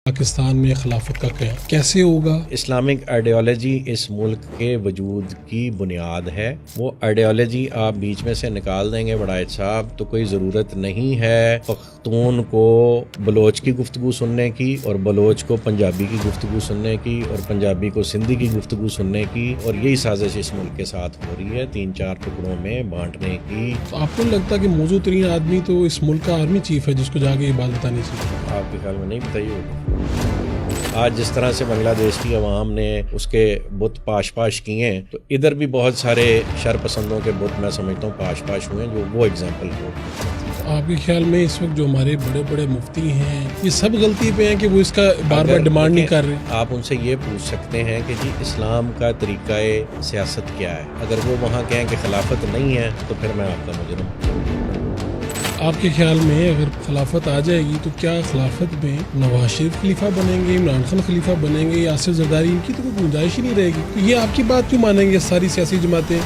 پاکستان میں خلافت کا قیام کیسے ہوگا؟ اسلامک آئیڈیالوجی اس ملک کے وجود کی بنیاد ہے. وہ آئیڈیالوجی آپ بیچ میں سے نکال دیں گے وڑائچ صاحب تو کوئی ضرورت نہیں ہے پختون کو بلوچ کی گفتگو سننے کی اور بلوچ کو پنجابی کی گفتگو سننے کی اور پنجابی کو سندھی کی گفتگو سننے کی. اور یہی سازش اس ملک کے ساتھ ہو رہی ہے 3-4 ٹکڑوں میں بانٹنے کی. تو آپ کو نہیں لگتا کہ موضوع ترین آدمی تو اس ملک کا آرمی چیف ہے جس کو جا کے یہ بات بتانی چاہیے؟ آپ کے خیال میں نہیں بتائی ہوگی. آج جس طرح سے بنگلہ دیش کی عوام نے اس کے بت پاش کیے ہیں تو ادھر بھی بہت سارے شر پسندوں کے بت میں سمجھتا ہوں پاش ہوئے ہیں جو وہ ایگزامپل ہو. آپ کے خیال میں اس وقت جو ہمارے بڑے بڑے مفتی ہیں یہ سب غلطی پہ ہیں کہ وہ اس کا بار بار ڈیمانڈ نہیں کر رہے؟ آپ ان سے یہ پوچھ سکتے ہیں کہ جی اسلام کا طریقہ سیاست کیا ہے. اگر وہ وہاں کہیں کہ خلافت نہیں ہے تو پھر میں آپ کا مجرم. آپ کے خیال میں اگر خلافت آ جائے گی تو کیا خلافت میں نواز شریف خلیفہ بنیں گے، عمران خان خلیفہ بنیں گے یا آصف زرداری؟ ان کی تو کوئی گنجائش ہی نہیں رہے گی. تو یہ آپ کی بات کیوں مانیں گے ساری سیاسی جماعتیں؟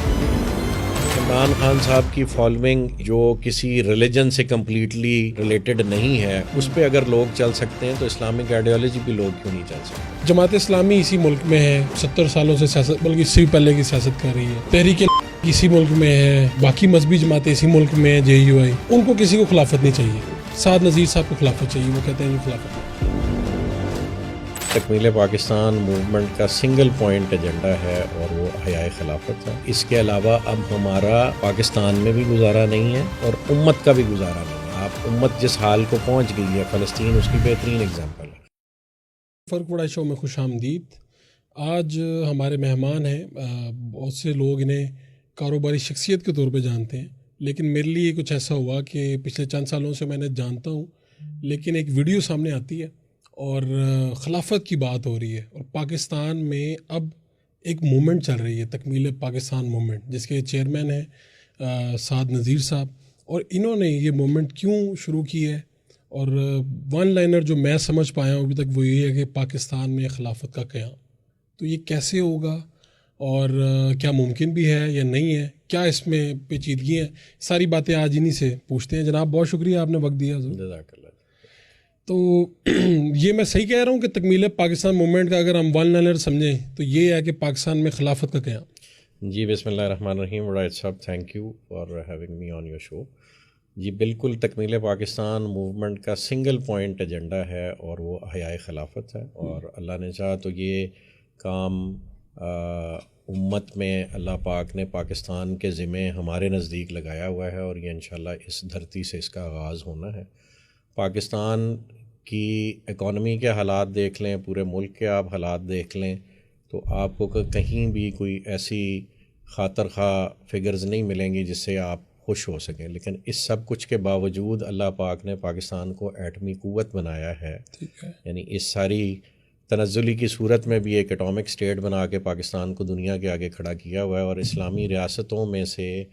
عمران خان صاحب کی فالوئنگ جو کسی ریلیجن سے کمپلیٹلی ریلیٹڈ نہیں ہے اس پہ اگر لوگ چل سکتے ہیں تو اسلامک آئیڈیالوجی بھی لوگ کیوں نہیں چل سکتے؟ جماعت اسلامی اسی ملک میں ہے 70 سالوں سے سیاست، بلکہ اس سے بھی پہلے کی سیاست کر رہی ہے. تحریک اسی ملک میں ہے، باقی مذہبی جماعتیں اسی ملک میں ہیں، JUI. ان کو کسی کو خلافت نہیں چاہیے. سعد نذیر صاحب کو خلافت چاہیے، وہ کہتے ہیں خلافت. تکمیل پاکستان موومنٹ کا سنگل پوائنٹ ایجنڈا ہے اور وہ احیاء خلافت ہے. اس کے علاوہ اب ہمارا پاکستان میں بھی گزارا نہیں ہے اور امت کا بھی گزارا نہیں ہے. آپ امت جس حال کو پہنچ گئی ہے فلسطین اس کی بہترین اگزامپل ہے. فرق بڑا شو میں خوش آمدید. آج ہمارے مہمان ہیں، بہت سے لوگ انہیں کاروباری شخصیت کے طور پہ جانتے ہیں، لیکن میرے لیے کچھ ایسا ہوا کہ پچھلے چند سالوں سے میں نے جانتا ہوں، لیکن ایک ویڈیو سامنے آتی ہے اور خلافت کی بات ہو رہی ہے اور پاکستان میں اب ایک موومنٹ چل رہی ہے تکمیل پاکستان موومنٹ جس کے چیئرمین ہیں سعد نذیر صاحب. اور انہوں نے یہ موومنٹ کیوں شروع کی ہے اور ون لائنر جو میں سمجھ پایا ہوں ابھی تک وہ یہ ہے کہ پاکستان میں خلافت کا قیام. تو یہ کیسے ہوگا اور کیا ممکن بھی ہے یا نہیں ہے، کیا اس میں پیچیدگی ہیں، ساری باتیں آج انہی سے پوچھتے ہیں. جناب بہت شکریہ آپ نے وقت دیا. جزاک اللہ. تو یہ میں صحیح کہہ رہا ہوں کہ تکمیل پاکستان موومنٹ کا اگر ہم ون لائنر سمجھیں تو یہ ہے کہ پاکستان میں خلافت کا قیام؟ جی بسم اللہ الرحمن الرحیم. وڑائچ صاحب thank you for having me on your show. جی بالکل تکمیل پاکستان موومنٹ کا سنگل پوائنٹ ایجنڈا ہے اور وہ احیاء خلافت ہے. اور اللہ نے چاہا تو یہ کام امت میں اللہ پاک نے پاکستان کے ذمے ہمارے نزدیک لگایا ہوا ہے اور یہ انشاءاللہ اس دھرتی سے اس کا آغاز ہونا ہے. پاکستان کی اکانومی کے حالات دیکھ لیں، پورے ملک کے آپ حالات دیکھ لیں تو آپ کو کہیں بھی کوئی ایسی خاطر خواہ فگرز نہیں ملیں گی جس سے آپ خوش ہو سکیں. لیکن اس سب کچھ کے باوجود اللہ پاک نے پاکستان کو ایٹمی قوت بنایا ہے. یعنی اس ساری تنزلی کی صورت میں بھی ایک ایٹامک سٹیٹ بنا کے پاکستان کو دنیا کے آگے کھڑا کیا ہوا ہے. اور اسلامی ریاستوں میں سے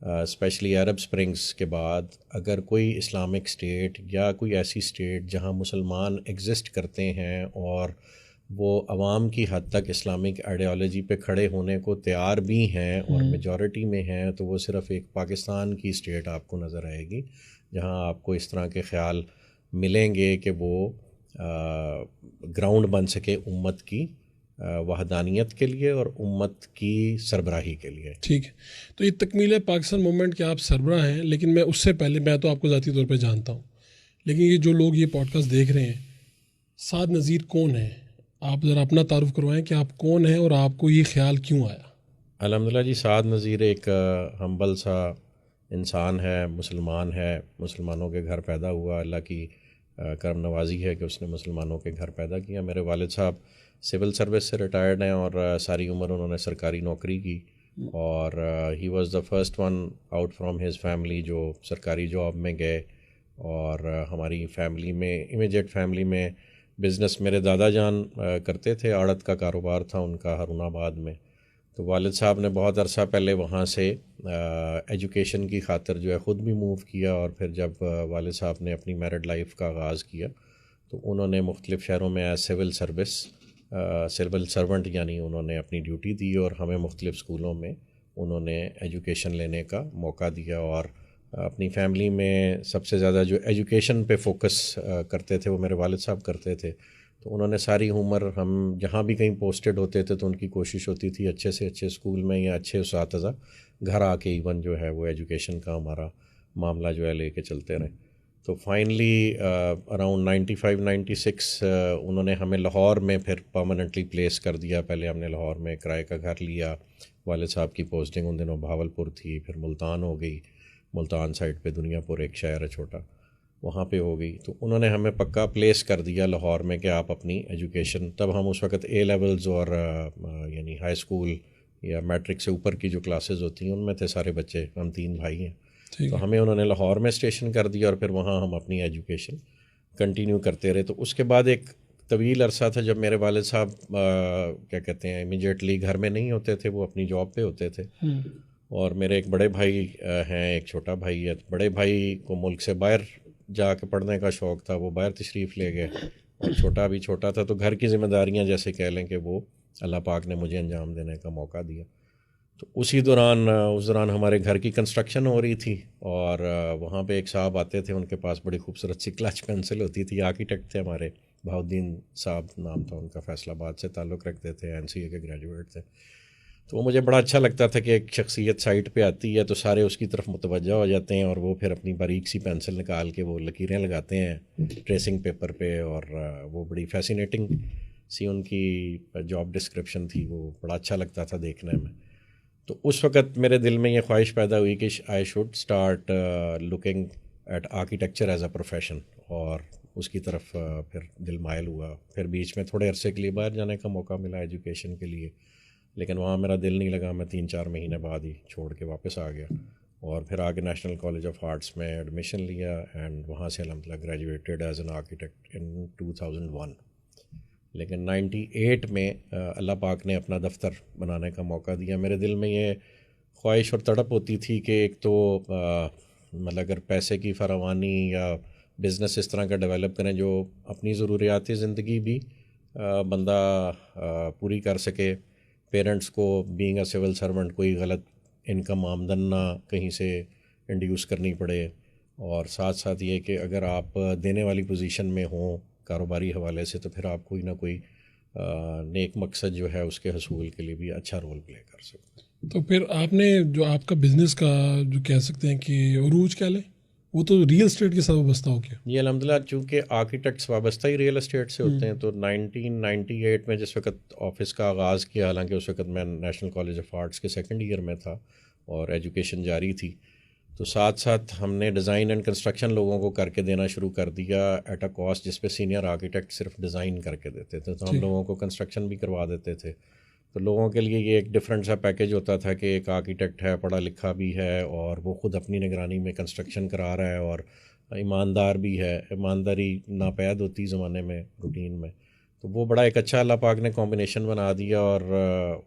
اسپیشلی عرب سپرنگز کے بعد اگر کوئی اسلامک سٹیٹ یا کوئی ایسی سٹیٹ جہاں مسلمان ایگزسٹ کرتے ہیں اور وہ عوام کی حد تک اسلامک آئیڈیالوجی پہ کھڑے ہونے کو تیار بھی ہیں اور میجورٹی میں ہیں تو وہ صرف ایک پاکستان کی سٹیٹ آپ کو نظر آئے گی جہاں آپ کو اس طرح کے خیال ملیں گے کہ وہ گراؤنڈ بن سکے امت کی وحدانیت کے لیے اور امت کی سربراہی کے لیے. ٹھیک ہے. تو یہ تکمیل پاکستان موومنٹ کے آپ سربراہ ہیں، لیکن میں اس سے پہلے میں تو آپ کو ذاتی طور پہ جانتا ہوں، لیکن یہ جو لوگ یہ پوڈ کاسٹ دیکھ رہے ہیں، سعد نذیر کون ہے؟ آپ ذرا اپنا تعارف کروائیں کہ آپ کون ہیں اور آپ کو یہ خیال کیوں آیا؟ الحمدللہ جی سعد نذیر ایک ہمبل سا انسان ہے، مسلمان ہے، مسلمانوں کے گھر پیدا ہوا. اللہ کی کرم نوازی ہے کہ اس نے مسلمانوں کے گھر پیدا کیا. میرے والد صاحب سول سروس سے ریٹائرڈ ہیں اور ساری عمر انہوں نے سرکاری نوکری کی اور he was the first one out from his family جو سرکاری جاب میں گئے. اور ہماری فیملی میں امیجیٹ فیملی میں بزنس میرے دادا جان کرتے تھے، آڑت کا کاروبار تھا ان کا ہارون آباد میں. تو والد صاحب نے بہت عرصہ پہلے وہاں سے ایجوکیشن کی خاطر جو ہے خود بھی موو کیا اور پھر جب والد صاحب نے اپنی میرڈ لائف کا آغاز کیا تو انہوں نے مختلف شہروں میں سول سرونٹ یعنی انہوں نے اپنی ڈیوٹی دی اور ہمیں مختلف اسکولوں میں انہوں نے ایجوکیشن لینے کا موقع دیا. اور اپنی فیملی میں سب سے زیادہ جو ایجوکیشن پہ فوکس کرتے تھے وہ میرے والد صاحب کرتے تھے. تو انہوں نے ساری عمر ہم جہاں بھی کہیں پوسٹڈ ہوتے تھے تو ان کی کوشش ہوتی تھی اچھے سے اچھے اسکول میں یا اچھے اساتذہ گھر آ کے ایون جو ہے وہ ایجوکیشن کا ہمارا معاملہ جو ہے لے کے چلتے رہے. تو فائنلی اراؤنڈ 95-96 انہوں نے ہمیں لاہور میں پھر پرماننٹلی پلیس کر دیا. پہلے ہم نے لاہور میں کرائے کا گھر لیا. والد صاحب کی پوسٹنگ ان دنوں بھاولپور تھی, پھر ملتان ہو گئی. ملتان سائڈ پہ دنیا پور ایک شہر ہے چھوٹا, وہاں پہ ہو گئی. تو انہوں نے ہمیں پکا پلیس کر دیا لاہور میں کہ آپ اپنی ایجوکیشن, تب ہم اس وقت اے لیولز اور یعنی ہائی اسکول یا میٹرک سے اوپر کی جو کلاسز ہوتی ہیں ان میں تھے سارے بچے, ہم 3 بھائی ہیں. تو ہمیں انہوں نے لاہور میں اسٹیشن کر دیا اور پھر وہاں ہم اپنی ایجوکیشن کنٹینیو کرتے رہے. تو اس کے بعد ایک طویل عرصہ تھا جب میرے والد صاحب کیا کہتے ہیں امیجیٹلی گھر میں نہیں ہوتے تھے, وہ اپنی جاب پہ ہوتے تھے. اور میرے ایک بڑے بھائی ہیں, ایک چھوٹا بھائی ہے. بڑے بھائی کو ملک سے باہر جا کے پڑھنے کا شوق تھا, وہ باہر تشریف لے گئے, اور چھوٹا بھی چھوٹا تھا. تو گھر کی ذمہ داریاں جیسے کہہ لیں کہ وہ اللہ پاک نے مجھے انجام دینے کا موقع دیا. تو اس دوران ہمارے گھر کی کنسٹرکشن ہو رہی تھی, اور وہاں پہ ایک صاحب آتے تھے, ان کے پاس بڑی خوبصورت سی کلچ پینسل ہوتی تھی. آرکیٹیکٹ تھے ہمارے, بہاؤدین صاحب نام تھا ان کا, فیصل آباد سے تعلق رکھتے تھے, NCA کے گریجویٹ تھے. تو وہ مجھے بڑا اچھا لگتا تھا کہ ایک شخصیت سائٹ پہ آتی ہے تو سارے اس کی طرف متوجہ ہو جاتے ہیں, اور وہ پھر اپنی باریک سی پینسل نکال کے وہ لکیریں لگاتے ہیں ٹریسنگ پیپر پہ. اور وہ بڑی فیسینیٹنگ سی ان کی جاب ڈسکرپشن تھی, وہ بڑا اچھا لگتا تھا دیکھنے میں. تو اس وقت میرے دل میں یہ خواہش پیدا ہوئی کہ I should start looking at architecture as a profession, اور اس کی طرف پھر دل مائل ہوا. پھر بیچ میں تھوڑے عرصے کے لیے باہر جانے کا موقع ملا ایجوکیشن کے لیے, لیکن وہاں میرا دل نہیں لگا. میں 3-4 مہینے بعد ہی چھوڑ کے واپس آ گیا, اور پھر آگے نیشنل کالج آف آرٹس میں ایڈمیشن لیا, اینڈ وہاں سے الحمدللہ گریجویٹڈ ایز این آرکیٹیکٹ ان 2001. لیکن 98 میں اللہ پاک نے اپنا دفتر بنانے کا موقع دیا. میرے دل میں یہ خواہش اور تڑپ ہوتی تھی کہ ایک تو مطلب اگر پیسے کی فراوانی یا بزنس اس طرح کا ڈیولپ کریں جو اپنی ضروریات زندگی بھی بندہ پوری کر سکے, پیرنٹس کو بینگ اے سول سرونٹ کوئی غلط انکم آمدن نہ کہیں سے انڈیوس کرنی پڑے, اور ساتھ ساتھ یہ کہ اگر آپ دینے والی پوزیشن میں ہوں کاروباری حوالے سے تو پھر آپ کوئی نہ کوئی نیک مقصد جو ہے اس کے حصول کے لیے بھی اچھا رول پلے کر سکتے. تو پھر آپ نے جو آپ کا بزنس کا جو کہہ سکتے ہیں کہ عروج کیا لیں, وہ تو ریئل اسٹیٹ کے ساتھ وابستہ ہو گیا. جی الحمدللہ, چونکہ آرکیٹیکٹس وابستہ ہی ریئل اسٹیٹ سے ہوتے ہیں. تو 1998 میں جس وقت آفس کا آغاز کیا, حالانکہ اس وقت میں نیشنل کالج آف آرٹس کے 2nd ایئر میں تھا اور ایجوکیشن جاری تھی, تو ساتھ ساتھ ہم نے ڈیزائن اینڈ کنسٹرکشن لوگوں کو کر کے دینا شروع کر دیا ایٹ اے کاسٹ, جس پہ سینئر آرکیٹیکٹ صرف ڈیزائن کر کے دیتے تھے, تو ہم لوگوں کو کنسٹرکشن بھی کروا دیتے تھے. تو لوگوں کے لیے یہ ایک ڈفرینٹ سا پیکیج ہوتا تھا کہ ایک آرکیٹیکٹ ہے, پڑھا لکھا بھی ہے, اور وہ خود اپنی نگرانی میں کنسٹرکشن کرا رہا ہے, اور ایماندار بھی ہے. ایمانداری ناپید ہوتی زمانے میں روٹین میں, تو وہ بڑا ایک اچھا اللہ پاک نے کمبینیشن بنا دیا. اور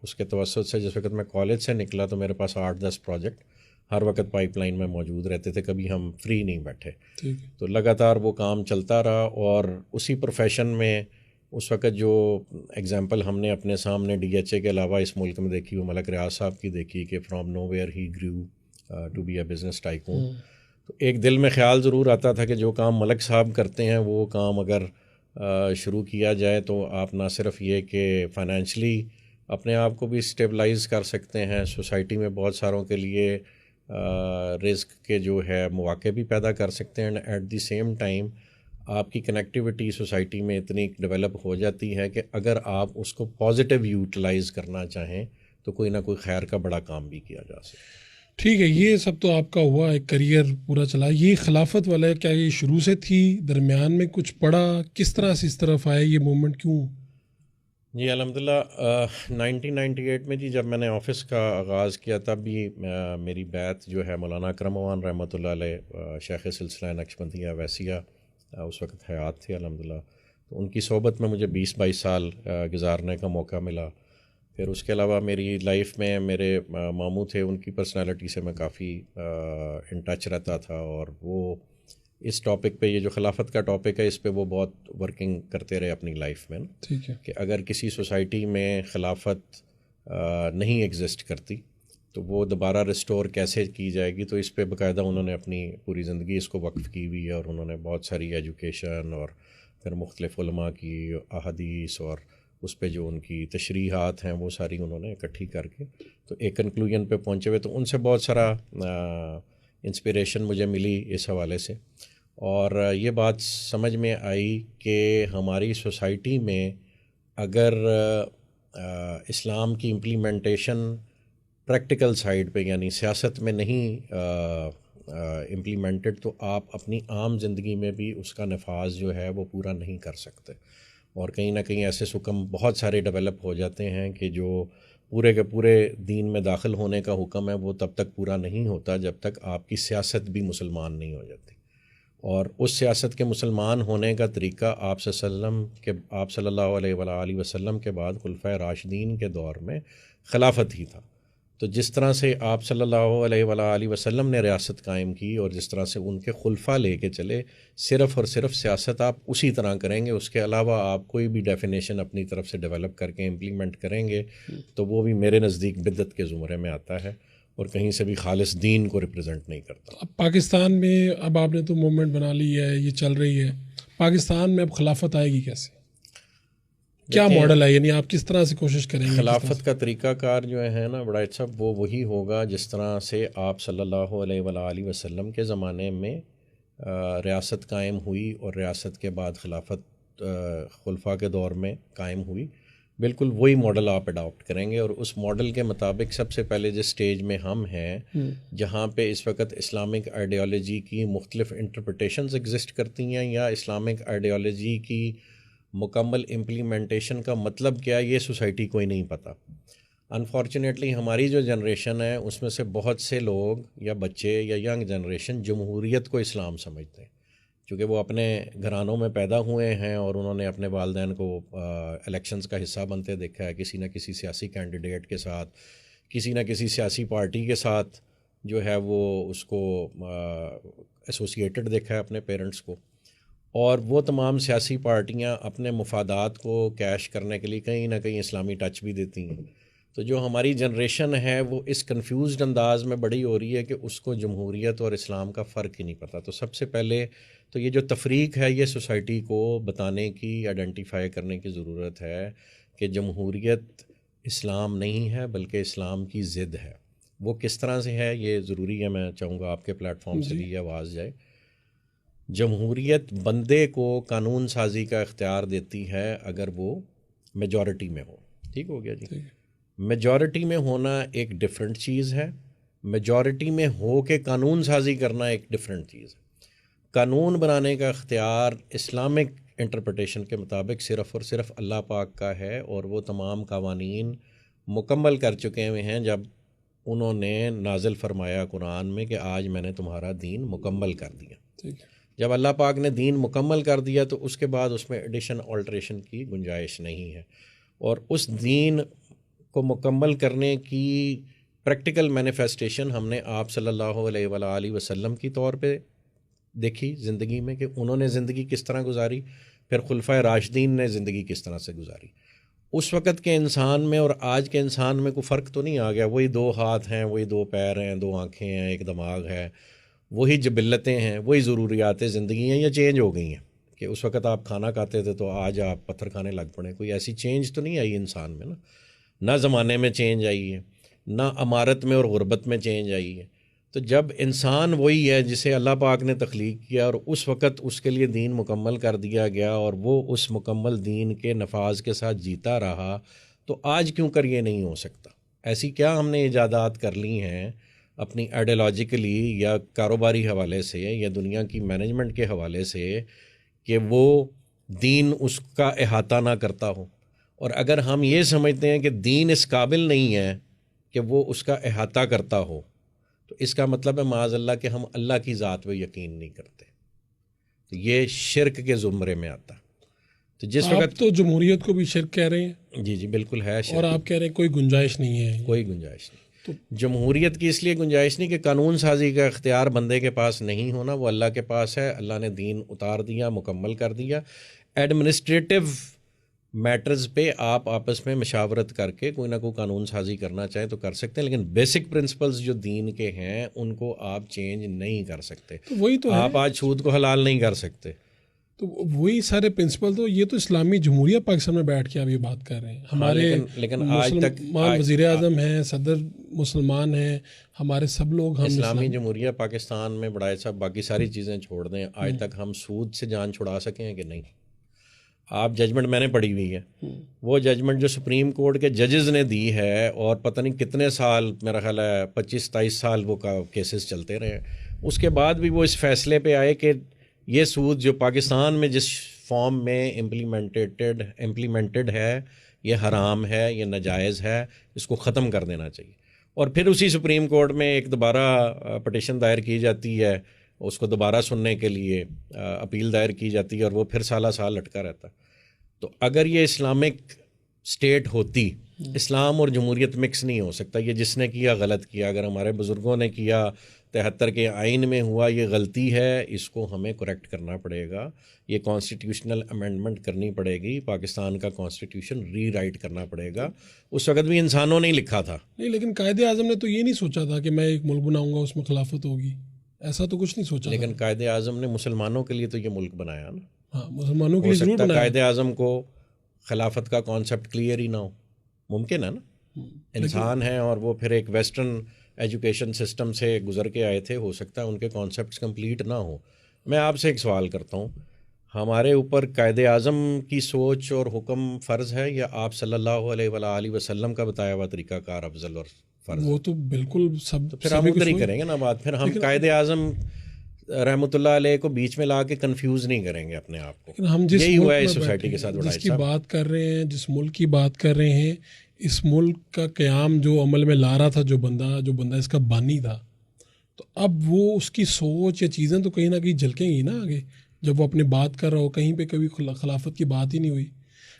اس کے توسط سے جس وقت میں کالج سے نکلا تو میرے پاس 8-10 پروجیکٹ ہر وقت پائپ لائن میں موجود رہتے تھے, کبھی ہم فری نہیں بیٹھے. تو لگاتار وہ کام چلتا رہا, اور اسی پروفیشن میں اس وقت جو ایگزامپل ہم نے اپنے سامنے DHA کے علاوہ اس ملک میں دیکھی وہ ملک ریاض صاحب کی دیکھی کہ from nowhere he grew to be a business tycoon. تو ایک دل میں خیال ضرور آتا تھا کہ جو کام ملک صاحب کرتے ہیں وہ کام اگر شروع کیا جائے تو آپ نہ صرف یہ کہ فائنینشلی اپنے آپ کو بھی اسٹیبلائز کر سکتے ہیں, سوسائٹی میں بہت ساروں کے لیے رزق کے جو ہے مواقع بھی پیدا کر سکتے ہیں, and at the same time آپ کی کنیکٹیوٹی سوسائٹی میں اتنی ڈیولپ ہو جاتی ہے کہ اگر آپ اس کو پازیٹیو یوٹیلائز کرنا چاہیں تو کوئی نہ کوئی خیر کا بڑا کام بھی کیا جا سکتا. ٹھیک ہے, یہ سب تو آپ کا ہوا, ایک کریئر پورا چلا. یہ خلافت والا کیا یہ شروع سے تھی, درمیان میں کچھ پڑا, کس طرح سے اس طرف آیا یہ مومنٹ, کیوں؟ جی الحمدللہ 1998 میں جی جب میں نے آفس کا آغاز کیا تب بھی میری بیعت جو ہے مولانا اکرم اوان رحمۃ اللہ علیہ شیخ سلسلہ نقشبندیہ ویسیہ اس وقت حیات تھے الحمدللہ. تو ان کی صحبت میں مجھے 20-22 سال گزارنے کا موقع ملا. پھر اس کے علاوہ میری لائف میں میرے ماموں تھے, ان کی پرسنالٹی سے میں کافی ان ٹچ رہتا تھا, اور وہ اس ٹاپک پہ, یہ جو خلافت کا ٹاپک ہے اس پہ وہ بہت ورکنگ کرتے رہے اپنی لائف میں. ٹھیک ہے, کہ اگر کسی سوسائٹی میں خلافت نہیں ایگزسٹ کرتی تو وہ دوبارہ ریسٹور کیسے کی جائے گی, تو اس پہ باقاعدہ انہوں نے اپنی پوری زندگی اس کو وقف کی ہوئی ہے, اور انہوں نے بہت ساری ایجوکیشن اور پھر مختلف علماء کی احادیث اور اس پہ جو ان کی تشریحات ہیں وہ ساری انہوں نے اکٹھی کر کے تو ایک کنکلوژن پہ پہنچے ہوئے. تو ان سے بہت سارا انسپریشن مجھے ملی اس حوالے سے, اور یہ بات سمجھ میں آئی کہ ہماری سوسائٹی میں اگر اسلام کی امپلیمنٹیشن پریکٹیکل سائڈ پہ یعنی سیاست میں نہیں امپلیمنٹڈ, تو آپ اپنی عام زندگی میں بھی اس کا نفاذ جو ہے وہ پورا نہیں کر سکتے. اور کہیں نہ کہیں ایسے حکم بہت سارے ڈیولپ ہو جاتے ہیں کہ جو پورے کے پورے دین میں داخل ہونے کا حکم ہے وہ تب تک پورا نہیں ہوتا جب تک آپ کی سیاست بھی مسلمان نہیں ہو جاتی. اور اس سیاست کے مسلمان ہونے کا طریقہ آپ صلی اللہ علیہ وآلہ وسلم کے بعد خلفائے راشدین کے دور میں خلافت ہی تھا. تو جس طرح سے آپ صلی اللہ علیہ وآلہ وسلم نے ریاست قائم کی اور جس طرح سے ان کے خلفاء لے کے چلے, صرف اور صرف سیاست آپ اسی طرح کریں گے, اس کے علاوہ آپ کوئی بھی ڈیفینیشن اپنی طرف سے ڈیولپ کر کے امپلیمنٹ کریں گے تو وہ بھی میرے نزدیک بدعت کے زمرے میں آتا ہے اور کہیں سے بھی خالص دین کو ریپرزینٹ نہیں کرتا. اب پاکستان میں اب آپ نے تو موومنٹ بنا لی ہے, یہ چل رہی ہے, پاکستان میں اب خلافت آئے گی کیسے, کیا ماڈل ہے, یعنی آپ کس طرح سے کوشش کریں گے؟ خلافت کا طریقہ کار جو ہے نا بڑا صاحب وہ وہی ہوگا جس طرح سے آپ صلی اللہ علیہ وآلہ وسلم کے زمانے میں ریاست قائم ہوئی اور ریاست کے بعد خلافت خلفاء کے دور میں قائم ہوئی, بالکل وہی ماڈل آپ اڈاپٹ کریں گے. اور اس ماڈل کے مطابق سب سے پہلے جس سٹیج میں ہم ہیں جہاں پہ اس وقت اسلامک آئیڈیالوجی کی مختلف انٹرپریٹیشنز ایگزسٹ کرتی ہیں یا اسلامک آئیڈیالوجی کی مکمل امپلیمنٹیشن کا مطلب کیا ہے یہ سوسائٹی کو ہی نہیں پتہ. انفارچونیٹلی ہماری جو جنریشن ہے اس میں سے بہت سے لوگ یا بچے یا ینگ جنریشن جمہوریت کو اسلام سمجھتے ہیں, چونکہ وہ اپنے گھرانوں میں پیدا ہوئے ہیں اور انہوں نے اپنے والدین کو الیکشنز کا حصہ بنتے دیکھا ہے, کسی نہ کسی سیاسی کینڈیڈیٹ کے ساتھ, کسی نہ کسی سیاسی پارٹی کے ساتھ جو ہے وہ اس کو ایسوسیٹڈ دیکھا ہے اپنے پیرنٹس کو. اور وہ تمام سیاسی پارٹیاں اپنے مفادات کو کیش کرنے کے لیے کہیں نہ کہیں اسلامی ٹچ بھی دیتی ہیں. تو جو ہماری جنریشن ہے وہ اس کنفیوزڈ انداز میں بڑی ہو رہی ہے کہ اس کو جمہوریت اور اسلام کا فرق ہی نہیں پتہ. تو سب سے پہلے تو یہ جو تفریق ہے یہ سوسائٹی کو بتانے کی, آئیڈینٹیفائی کرنے کی ضرورت ہے کہ جمہوریت اسلام نہیں ہے بلکہ اسلام کی ضد ہے. وہ کس طرح سے ہے یہ ضروری ہے, میں چاہوں گا آپ کے پلیٹ فارم سے بھی یہ آواز جائے. جمہوریت بندے کو قانون سازی کا اختیار دیتی ہے اگر وہ میجورٹی میں ہو. ٹھیک ہو گیا جی. میجورٹی میں ہونا ایک ڈیفرنٹ چیز ہے, میجورٹی میں ہو کے قانون سازی کرنا ایک ڈیفرنٹ چیز ہے. قانون بنانے کا اختیار اسلامک انٹرپریٹیشن کے مطابق صرف اور صرف اللہ پاک کا ہے, اور وہ تمام قوانین مکمل کر چکے ہوئے ہیں جب انہوں نے نازل فرمایا قرآن میں کہ آج میں نے تمہارا دین مکمل کر دیا. جب اللہ پاک نے دین مکمل کر دیا تو اس کے بعد اس میں ایڈیشن آلٹریشن کی گنجائش نہیں ہے. اور اس دین کو مکمل کرنے کی پریکٹیکل مینیفیسٹیشن ہم نے آپ صلی اللہ علیہ وآلہ وسلم کی طور پہ دیکھی زندگی میں کہ انہوں نے زندگی کس طرح گزاری, پھر خلفائے راشدین نے زندگی کس طرح سے گزاری. اس وقت کے انسان میں اور آج کے انسان میں کوئی فرق تو نہیں آ گیا, وہی 2 ہاتھ ہیں, وہی 2 پیر ہیں, 2 آنکھیں ہیں, ایک دماغ ہے, وہی جبلتیں ہیں, وہی ضروریات زندگی ہیں, یا چینج ہو گئی ہیں کہ اس وقت آپ کھانا کھاتے تھے تو آج آپ پتھر کھانے لگ پڑے. کوئی ایسی چینج تو نہیں آئی انسان میں, نہ زمانے میں چینج آئی ہے, نہ امارت میں اور غربت میں چینج آئی ہے. تو جب انسان وہی ہے جسے اللہ پاک نے تخلیق کیا اور اس وقت اس کے لیے دین مکمل کر دیا گیا اور وہ اس مکمل دین کے نفاذ کے ساتھ جیتا رہا, تو آج کیوں کر یہ نہیں ہو سکتا؟ ایسی کیا ہم نے ایجادات کر لی ہیں اپنی آئیڈیالوجیکلی یا کاروباری حوالے سے یا دنیا کی مینجمنٹ کے حوالے سے کہ وہ دین اس کا احاطہ نہ کرتا ہو؟ اور اگر ہم یہ سمجھتے ہیں کہ دین اس قابل نہیں ہے کہ وہ اس کا احاطہ کرتا ہو, تو اس کا مطلب ہے معاذ اللہ کہ ہم اللہ کی ذات پہ یقین نہیں کرتے. تو یہ شرک کے زمرے میں آتا. تو جس وقت تو جمہوریت کو بھی شرک کہہ رہے ہیں. جی بالکل ہے شرک. اور آپ کہہ رہے ہیں کوئی گنجائش نہیں ہے. کوئی گنجائش نہیں. تو جمہوریت کی اس لیے گنجائش نہیں کہ قانون سازی کا اختیار بندے کے پاس نہیں ہونا, وہ اللہ کے پاس ہے. اللہ نے دین اتار دیا, مکمل کر دیا. ایڈمنسٹریٹو میٹرز پہ آپ آپس میں مشاورت کر کے کوئی نہ کوئی قانون سازی کرنا چاہیں تو کر سکتے ہیں, لیکن بیسک پرنسپلز جو دین کے ہیں ان کو آپ چینج نہیں کر سکتے. وہی تو آپ آج سود کو حلال نہیں کر سکتے, تو وہی سارے پرنسپل تو یہ تو اسلامی جمہوریہ پاکستان میں بیٹھ کے آپ یہ بات کر رہے ہیں. ہمارے لیکن آج تک مسلمان وزیر اعظم ہیں, صدر مسلمان ہیں, ہمارے سب لوگ ہم اسلامی جمہوریہ پاکستان میں بڑائے صاحب باقی ساری چیزیں چھوڑ دیں, آج تک ہم سود سے جان چھڑا سکے ہیں کہ نہیں؟ آپ ججمنٹ میں نے پڑھی ہوئی ہے, وہ ججمنٹ جو سپریم کورٹ کے ججز نے دی ہے, اور پتہ نہیں کتنے سال, میرا خیال ہے 25-27 سال وہ کیسز چلتے رہے, اس کے بعد بھی وہ اس فیصلے پہ آئے کہ یہ سود جو پاکستان میں جس فارم میں امپلیمنٹڈ ہے یہ حرام ہے, یہ ناجائز ہے, اس کو ختم کر دینا چاہیے. اور پھر اسی سپریم کورٹ میں ایک دوبارہ پٹیشن دائر کی جاتی ہے, اس کو دوبارہ سننے کے لیے اپیل دائر کی جاتی ہے, اور وہ پھر سالہ سال لٹکا رہتا. تو اگر یہ اسلامک اسٹیٹ ہوتی, اسلام اور جمہوریت مکس نہیں ہو سکتا, یہ جس نے کیا غلط کیا. اگر ہمارے بزرگوں نے کیا 73 کے آئین میں ہوا, یہ غلطی ہے, اس کو ہمیں کریکٹ کرنا پڑے گا, یہ کانسٹیٹیوشنل امینڈمنٹ کرنی پڑے گی, پاکستان کا کانسٹیٹیوشن ری رائٹ کرنا پڑے گا. اس وقت بھی انسانوں نے لکھا تھا. نہیں, لیکن قائد اعظم نے تو یہ نہیں سوچا تھا کہ میں ایک ملک بناؤں گا اس میں خلافت ہوگی, ایسا تو کچھ نہیں سوچا. لیکن قائد اعظم نے مسلمانوں کے لیے تو یہ ملک بنایا نا. ہاں, مسلمانوں کے ہو لیے ضرور سکتا ہے بنایا. قائد اعظم کو خلافت کا کانسیپٹ کلیئر ہی نہ ہو, ممکن ہے نا, انسان ہیں اور وہ پھر ایک ویسٹرن ایجوکیشن سسٹم سے گزر کے آئے تھے, ہو سکتا ہے ان کے کانسیپٹس کمپلیٹ نہ ہوں. میں آپ سے ایک سوال کرتا ہوں, ہمارے اوپر قائد اعظم کی سوچ اور حکم فرض ہے, یا آپ صلی اللہ علیہ وآلہ وسلم کا بتایا ہوا طریقہ کار افضل اور فرض؟ وہ تو بالکل سب, تو پھر ہم ادھر ہی کریں گے نا بات. پھر ہم قائد اعظم رحمۃ اللہ علیہ کو بیچ میں لا کے کنفیوز نہیں کریں گے اپنے آپ کو. ہم جس یہی ہوا ہے ملک اس میں سوسائٹی کے ساتھ. جس کی بات کر رہے ہیں, جس ملک کی بات کر رہے ہیں, اس ملک کا قیام جو عمل میں لا رہا تھا, جو بندہ اس کا بانی تھا, تو اب وہ اس کی سوچ یا چیزیں تو کہیں نہ کہیں جھلکیں گی نا آگے, جب وہ اپنی بات کر رہا ہو. کہیں پہ کبھی خلافت کی بات ہی نہیں ہوئی.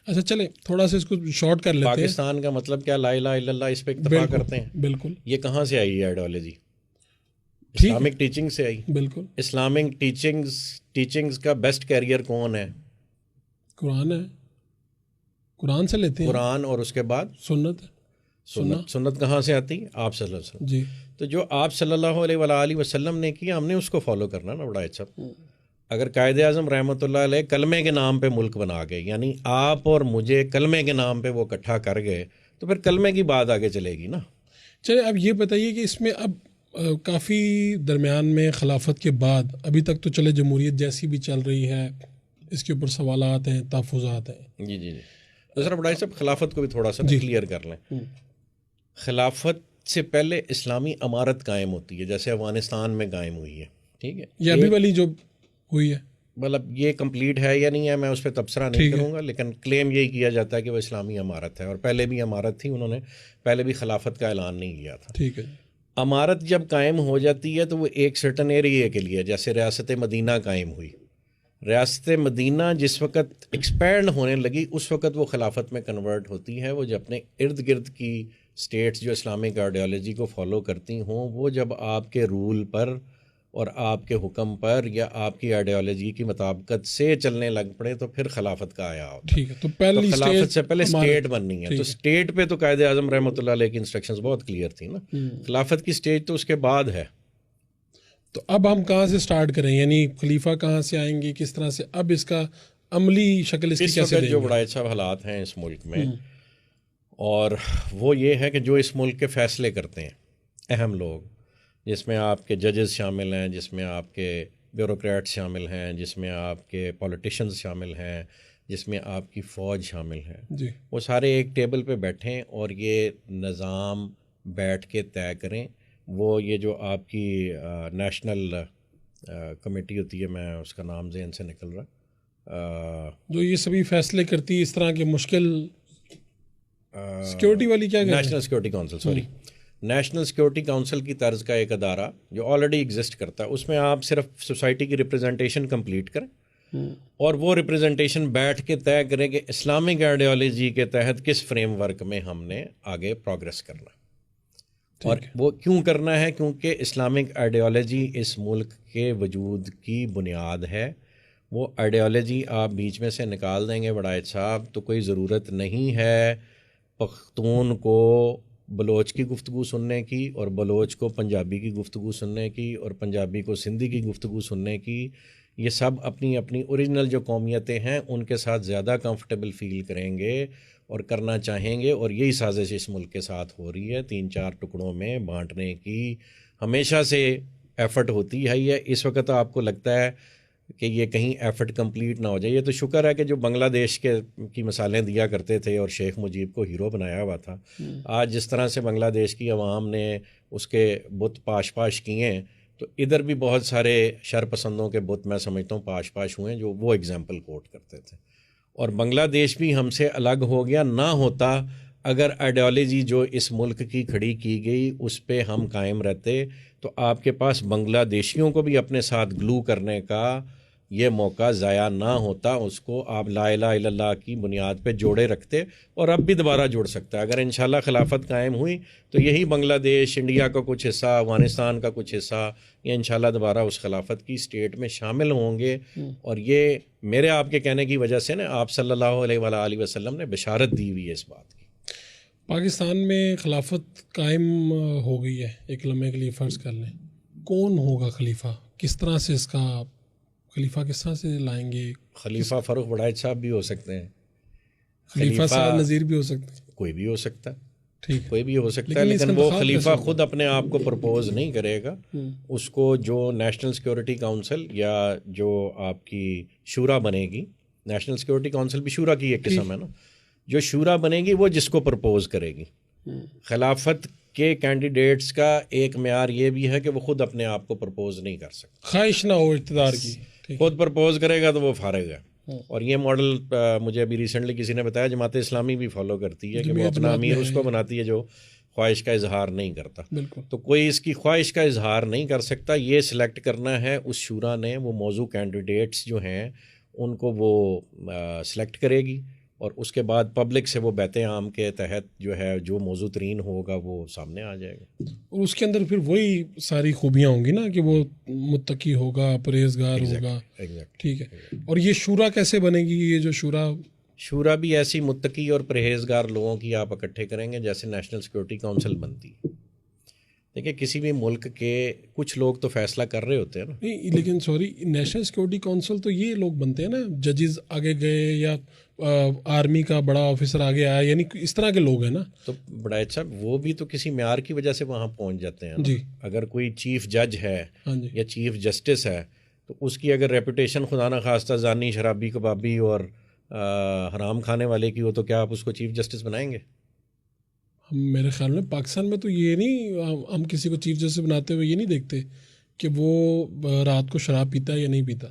اچھا چلیں تھوڑا سا اس کو شارٹ کر لیتے ہیں. پاکستان کا مطلب کیا, لا الہ الا اللہ, اس پہ اتفاق کرتے ہیں. بالکل. یہ کہاں سے آئی ہے آئیڈیالوجی؟ اسلامک ٹیچنگ سے آئی. بالکل. اسلامک ٹیچنگز کا بیسٹ کیریئر کون ہے؟ قرآن ہے, قرآن سے لیتے ہیں. قرآن, اور اس کے بعد سنت. سنت کہاں سے آتی؟ آپ صلی اللہ علیہ وسلم. جی. تو جو آپ صلی اللہ علیہ وآلہ وسلم نے کیا, ہم نے اس کو فالو کرنا نا. بڑا اچھا. اگر قائد اعظم رحمۃ اللہ علیہ کلمے کے نام پہ ملک بنا گئے, یعنی آپ اور مجھے کلمے کے نام پہ وہ اکٹھا کر گئے, تو پھر کلمے کی بات آگے چلے گی نا. چلے اب یہ بتائیے کہ اس میں اب کافی درمیان میں خلافت کے بعد ابھی تک تو چلے جمہوریت جیسی بھی چل رہی ہے, اس کے اوپر سوالات ہیں, تحفظات ہیں. جی جی جی. دوسرا بڑائی صاحب, خلافت کو بھی تھوڑا سا کلیئر کر لیں. خلافت سے پہلے اسلامی امارت قائم ہوتی ہے, جیسے افغانستان میں قائم ہوئی ہے. ٹھیک ہے, یہ ابھی والی جو ہوئی ہے, مطلب یہ کمپلیٹ ہے یا نہیں ہے میں اس پہ تبصرہ نہیں کروں گا, لیکن کلیم یہی کیا جاتا ہے کہ وہ اسلامی امارت ہے, اور پہلے بھی امارت تھی, انہوں نے پہلے بھی خلافت کا اعلان نہیں کیا تھا. ٹھیک ہے. امارت جب قائم ہو جاتی ہے تو وہ ایک سرٹن ایریے کے لیے, جیسے ریاست مدینہ قائم ہوئی, ریاست مدینہ جس وقت ایکسپینڈ ہونے لگی اس وقت وہ خلافت میں کنورٹ ہوتی ہے. وہ جو اپنے ارد گرد کی اسٹیٹس جو اسلامک آئیڈیالوجی کو فالو کرتی ہوں, وہ جب آپ کے رول پر اور آپ کے حکم پر یا آپ کی آئیڈیالوجی کی مطابقت سے چلنے لگ پڑے, تو پھر خلافت کا آیا ہوتا. ٹھیک ہے. تو پہلی خلافت سے پہلے اسٹیٹ بننی ہے, تو اسٹیٹ پہ تو قائد اعظم رحمۃ اللہ علیہ کی انسٹرکشنز بہت کلیئر تھیں نا. خلافت کی اسٹیج تو اس کے بعد ہے. تو اب ہم کہاں سے سٹارٹ کریں, یعنی خلیفہ کہاں سے آئیں گے, کس طرح سے اب اس کا عملی شکل اس کی کیسے دیں گے؟ جو بڑا اچھا حالات ہیں اس ملک میں, اور وہ یہ ہے کہ جو اس ملک کے فیصلے کرتے ہیں اہم لوگ, جس میں آپ کے ججز شامل ہیں, جس میں آپ کے بیوروکریٹس شامل ہیں, جس میں آپ کے پولیٹیشنز شامل ہیں, جس میں آپ کی فوج شامل ہے, جی, وہ سارے ایک ٹیبل پہ بیٹھیں اور یہ نظام بیٹھ کے طے کریں. وہ یہ جو آپ کی نیشنل کمیٹی ہوتی ہے, میں اس کا نام ذہن سے نکل رہا, جو یہ سبھی فیصلے کرتی ہے اس طرح کے مشکل سیکیورٹی والی, کیا national security council, sorry, national security council کی طرز کا ایک ادارہ جو آلریڈی ایگزسٹ کرتا ہے, اس میں آپ صرف سوسائٹی کی ریپرزنٹیشن کمپلیٹ کریں, اور وہ ریپرزنٹیشن بیٹھ کے طے کریں کہ اسلامک آئیڈیالوجی کے تحت کس فریم ورک میں ہم نے آگے پروگریس کرنا ہے. اور وہ کیوں کرنا ہے؟ کیونکہ اسلامک آئیڈیالوجی اس ملک کے وجود کی بنیاد ہے. وہ آئیڈیالوجی آپ بیچ میں سے نکال دیں گے بڑائے صاحب, تو کوئی ضرورت نہیں ہے پختون کو بلوچ کی گفتگو سننے کی, اور بلوچ کو پنجابی کی گفتگو سننے کی, اور پنجابی کو سندھی کی گفتگو سننے کی. یہ سب اپنی اپنی اوریجنل جو قومیتیں ہیں ان کے ساتھ زیادہ کمفرٹیبل فیل کریں گے اور کرنا چاہیں گے، اور یہی سازش اس ملک کے ساتھ ہو رہی ہے، 3-4 ٹکڑوں میں بانٹنے کی ہمیشہ سے ایفرٹ ہوتی ہے۔ اس وقت آپ کو لگتا ہے کہ یہ کہیں ایفرٹ کمپلیٹ نہ ہو جائے۔ یہ تو شکر ہے کہ جو بنگلہ دیش کی مثالیں دیا کرتے تھے اور شیخ مجیب کو ہیرو بنایا ہوا تھا، آج جس طرح سے بنگلہ دیش کی عوام نے اس کے بت پاش کیے ہیں، تو ادھر بھی بہت سارے شر پسندوں کے بت میں سمجھتا ہوں پاش ہوئے ہیں جو وہ ایگزامپل کوٹ کرتے تھے۔ اور بنگلہ دیش بھی ہم سے الگ ہو گیا، نہ ہوتا اگر آئیڈیالوجی جو اس ملک کی کھڑی کی گئی اس پہ ہم قائم رہتے، تو آپ کے پاس بنگلہ دیشیوں کو بھی اپنے ساتھ گلو کرنے کا یہ موقع ضائع نہ ہوتا، اس کو آپ لا الہ الا اللہ کی بنیاد پہ جوڑے رکھتے، اور اب بھی دوبارہ جوڑ سکتا ہے۔ اگر انشاءاللہ خلافت قائم ہوئی تو یہی بنگلہ دیش انڈیا کا کچھ حصہ، افغانستان کا کچھ حصہ، یہ انشاءاللہ دوبارہ اس خلافت کی اسٹیٹ میں شامل ہوں گے۔ اور یہ میرے آپ کے کہنے کی وجہ سے نا آپ صلی اللہ علیہ وآلہ وسلم نے بشارت دی ہوئی ہے اس بات کی۔ پاکستان میں خلافت قائم ہو گئی ہے، ایک لمحے کے لیے فرض کر لیں، کون ہوگا خلیفہ؟ کس طرح سے اس کا خلیفہ کس طرح سے لائیں گے؟ خلیفہ فاروق وڑائچ صاحب بھی ہو سکتے ہیں، خلیفہ سعد نذیر بھی ہو سکتے ہیں، کوئی بھی ہو سکتا ہے، ٹھیک کوئی بھی ہو سکتا ہے، لیکن وہ خلیفہ خود اپنے آپ کو پرپوز نہیں کرے گا، اس کو جو نیشنل سیکورٹی کونسل یا جو آپ کی شورا بنے گی، نیشنل سیکورٹی کونسل بھی شورا کی ایک قسم ہے نا، جو شورا بنے گی وہ جس کو پرپوز کرے گی۔ خلافت کے کینڈیڈیٹس کا ایک معیار یہ بھی ہے کہ وہ خود اپنے آپ کو پرپوز نہیں کر سکتا، خواہش نہ ہو اقتدار کی، خود پرپوز کرے گا تو وہ فارغ ہے۔ اور یہ ماڈل مجھے ابھی ریسنٹلی کسی نے بتایا جماعت اسلامی بھی فالو کرتی ہے کہ وہ اپنا امیر اس کو بناتی ہے جو خواہش کا اظہار نہیں کرتا۔ تو کوئی اس کی خواہش کا اظہار نہیں کر سکتا، یہ سلیکٹ کرنا ہے اس شورا نے، وہ موضوع کینڈیڈیٹس جو ہیں ان کو وہ سلیکٹ کرے گی، اور اس کے بعد پبلک سے وہ بیت عام کے تحت جو ہے جو موضوع ترین ہوگا وہ سامنے آ جائے گا، اور اس کے اندر پھر وہی ساری خوبیاں ہوں گی نا کہ وہ متقی ہوگا، پرہیزگار ہوگا، ٹھیک ہے۔ اور یہ شورا کیسے بنے گی؟ یہ جو شورا بھی ایسی متقی اور پرہیزگار لوگوں کی آپ اکٹھے کریں گے جیسے نیشنل سیکورٹی کونسل بنتی ہے۔ دیکھیں کسی بھی ملک کے کچھ لوگ تو فیصلہ کر رہے ہوتے ہیں نا، نہیں، لیکن نیشنل سیکورٹی کونسل تو یہ لوگ بنتے ہیں نا، ججز آگے گئے یا آرمی کا بڑا آفیسر آگے آیا، یعنی اس طرح کے لوگ ہیں نا۔ تو وڑائچ صاحب وہ بھی تو کسی معیار کی وجہ سے وہاں پہنچ جاتے ہیں جی، اگر کوئی چیف جج ہے یا چیف جسٹس ہے تو اس کی اگر ریپوٹیشن خدا نہ خواستہ زانی، شرابی، کبابی اور حرام کھانے والے کی ہو تو کیا آپ اس کو چیف جسٹس بنائیں گے؟ میرے خیال میں پاکستان میں تو یہ نہیں، ہم کسی کو چیف جسٹس بناتے ہوئے یہ نہیں دیکھتے کہ وہ رات کو شراب پیتا ہے یا نہیں پیتا۔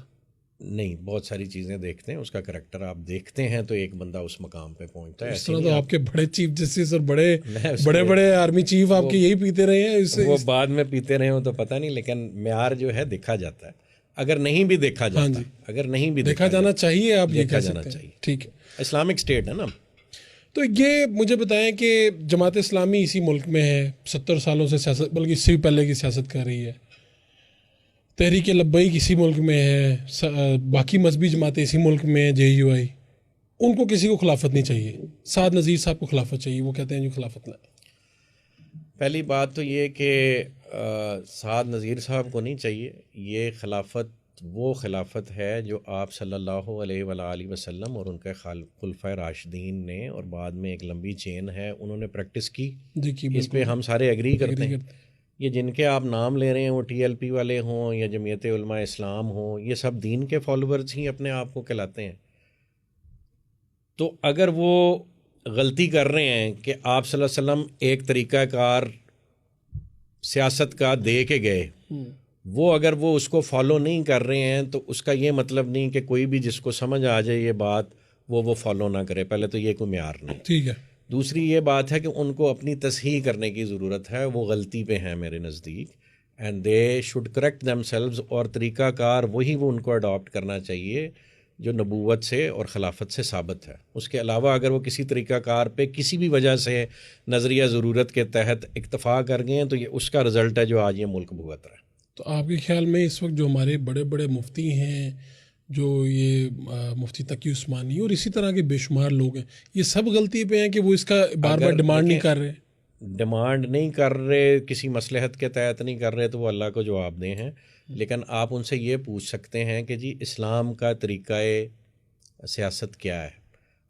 نہیں، بہت ساری چیزیں دیکھتے ہیں، اس کا کریکٹر آپ دیکھتے ہیں تو ایک بندہ اس مقام پہ پہنچتا ہے۔ اس طرح تو آپ کے بڑے چیف جسٹس اور بڑے آرمی چیف آپ کے یہی پیتے رہے ہیں، وہ بعد میں پیتے رہے ہوں تو پتہ نہیں، لیکن معیار جو ہے دیکھا جاتا ہے، اگر نہیں بھی دیکھا جاتا، اگر نہیں بھی دیکھا جانا چاہیے، آپ دیکھا جانا چاہیے، ٹھیک ہے، اسلامک اسٹیٹ ہے نا۔ تو یہ مجھے بتائیں کہ جماعت اسلامی اسی ملک میں ہے، 70 سالوں سے سیاست، بلکہ اس سے بھی پہلے کی سیاست کر رہی ہے، تحریک لبیک اسی ملک میں ہے، باقی مذہبی جماعتیں اسی ملک میں ہیں، JUI، ان کو کسی کو خلافت نہیں چاہیے، سعد نذیر صاحب کو خلافت چاہیے، وہ کہتے ہیں جو خلافت نہ۔ پہلی بات تو یہ کہ سعد نذیر صاحب کو نہیں چاہیے، یہ خلافت وہ خلافت ہے جو آپ صلی اللہ علیہ وآلہ وسلم اور ان کے خلفائے راشدین نے، اور بعد میں ایک لمبی چین ہے، انہوں نے پریکٹس کی، اس پہ ہم سارے ایگری کرتے ہیں۔ یہ جن کے آپ نام لے رہے ہیں وہ TLP والے ہوں یا جمعیت علماء اسلام ہوں، یہ سب دین کے فالوورز ہی اپنے آپ کو کہلاتے ہیں۔ تو اگر وہ غلطی کر رہے ہیں کہ آپ صلی اللہ علیہ وسلم ایک طریقہ کار سیاست کا دے کے گئے، وہ اگر وہ اس کو فالو نہیں کر رہے ہیں تو اس کا یہ مطلب نہیں کہ کوئی بھی جس کو سمجھ آ جائے یہ بات وہ فالو نہ کرے، پہلے تو یہ کوئی معیار نہیں، ٹھیک ہے۔ دوسری یہ بات ہے کہ ان کو اپنی تصحیح کرنے کی ضرورت ہے، وہ غلطی پہ ہیں میرے نزدیک، and they should correct them selves, اور طریقہ کار وہی وہ ان کو اڈاپٹ کرنا چاہیے جو نبوت سے اور خلافت سے ثابت ہے۔ اس کے علاوہ اگر وہ کسی طریقہ کار پہ کسی بھی وجہ سے نظریہ ضرورت کے تحت اکتفا کر گئے ہیں تو یہ اس کا رزلٹ ہے جو آج یہ ملک بھگت رہا ہے۔ تو آپ کے خیال میں اس وقت جو ہمارے بڑے بڑے مفتی ہیں، جو یہ مفتی تقی عثمانی اور اسی طرح کے بے شمار لوگ ہیں، یہ سب غلطی پہ ہیں کہ وہ اس کا بار بار ڈیمانڈ نہیں کر رہے؟ ڈیمانڈ نہیں کر رہے، کسی مصلحت کے تحت نہیں کر رہے، تو وہ اللہ کو جواب دیں ہیں، لیکن آپ ان سے یہ پوچھ سکتے ہیں کہ جی اسلام کا طریقہ سیاست کیا ہے.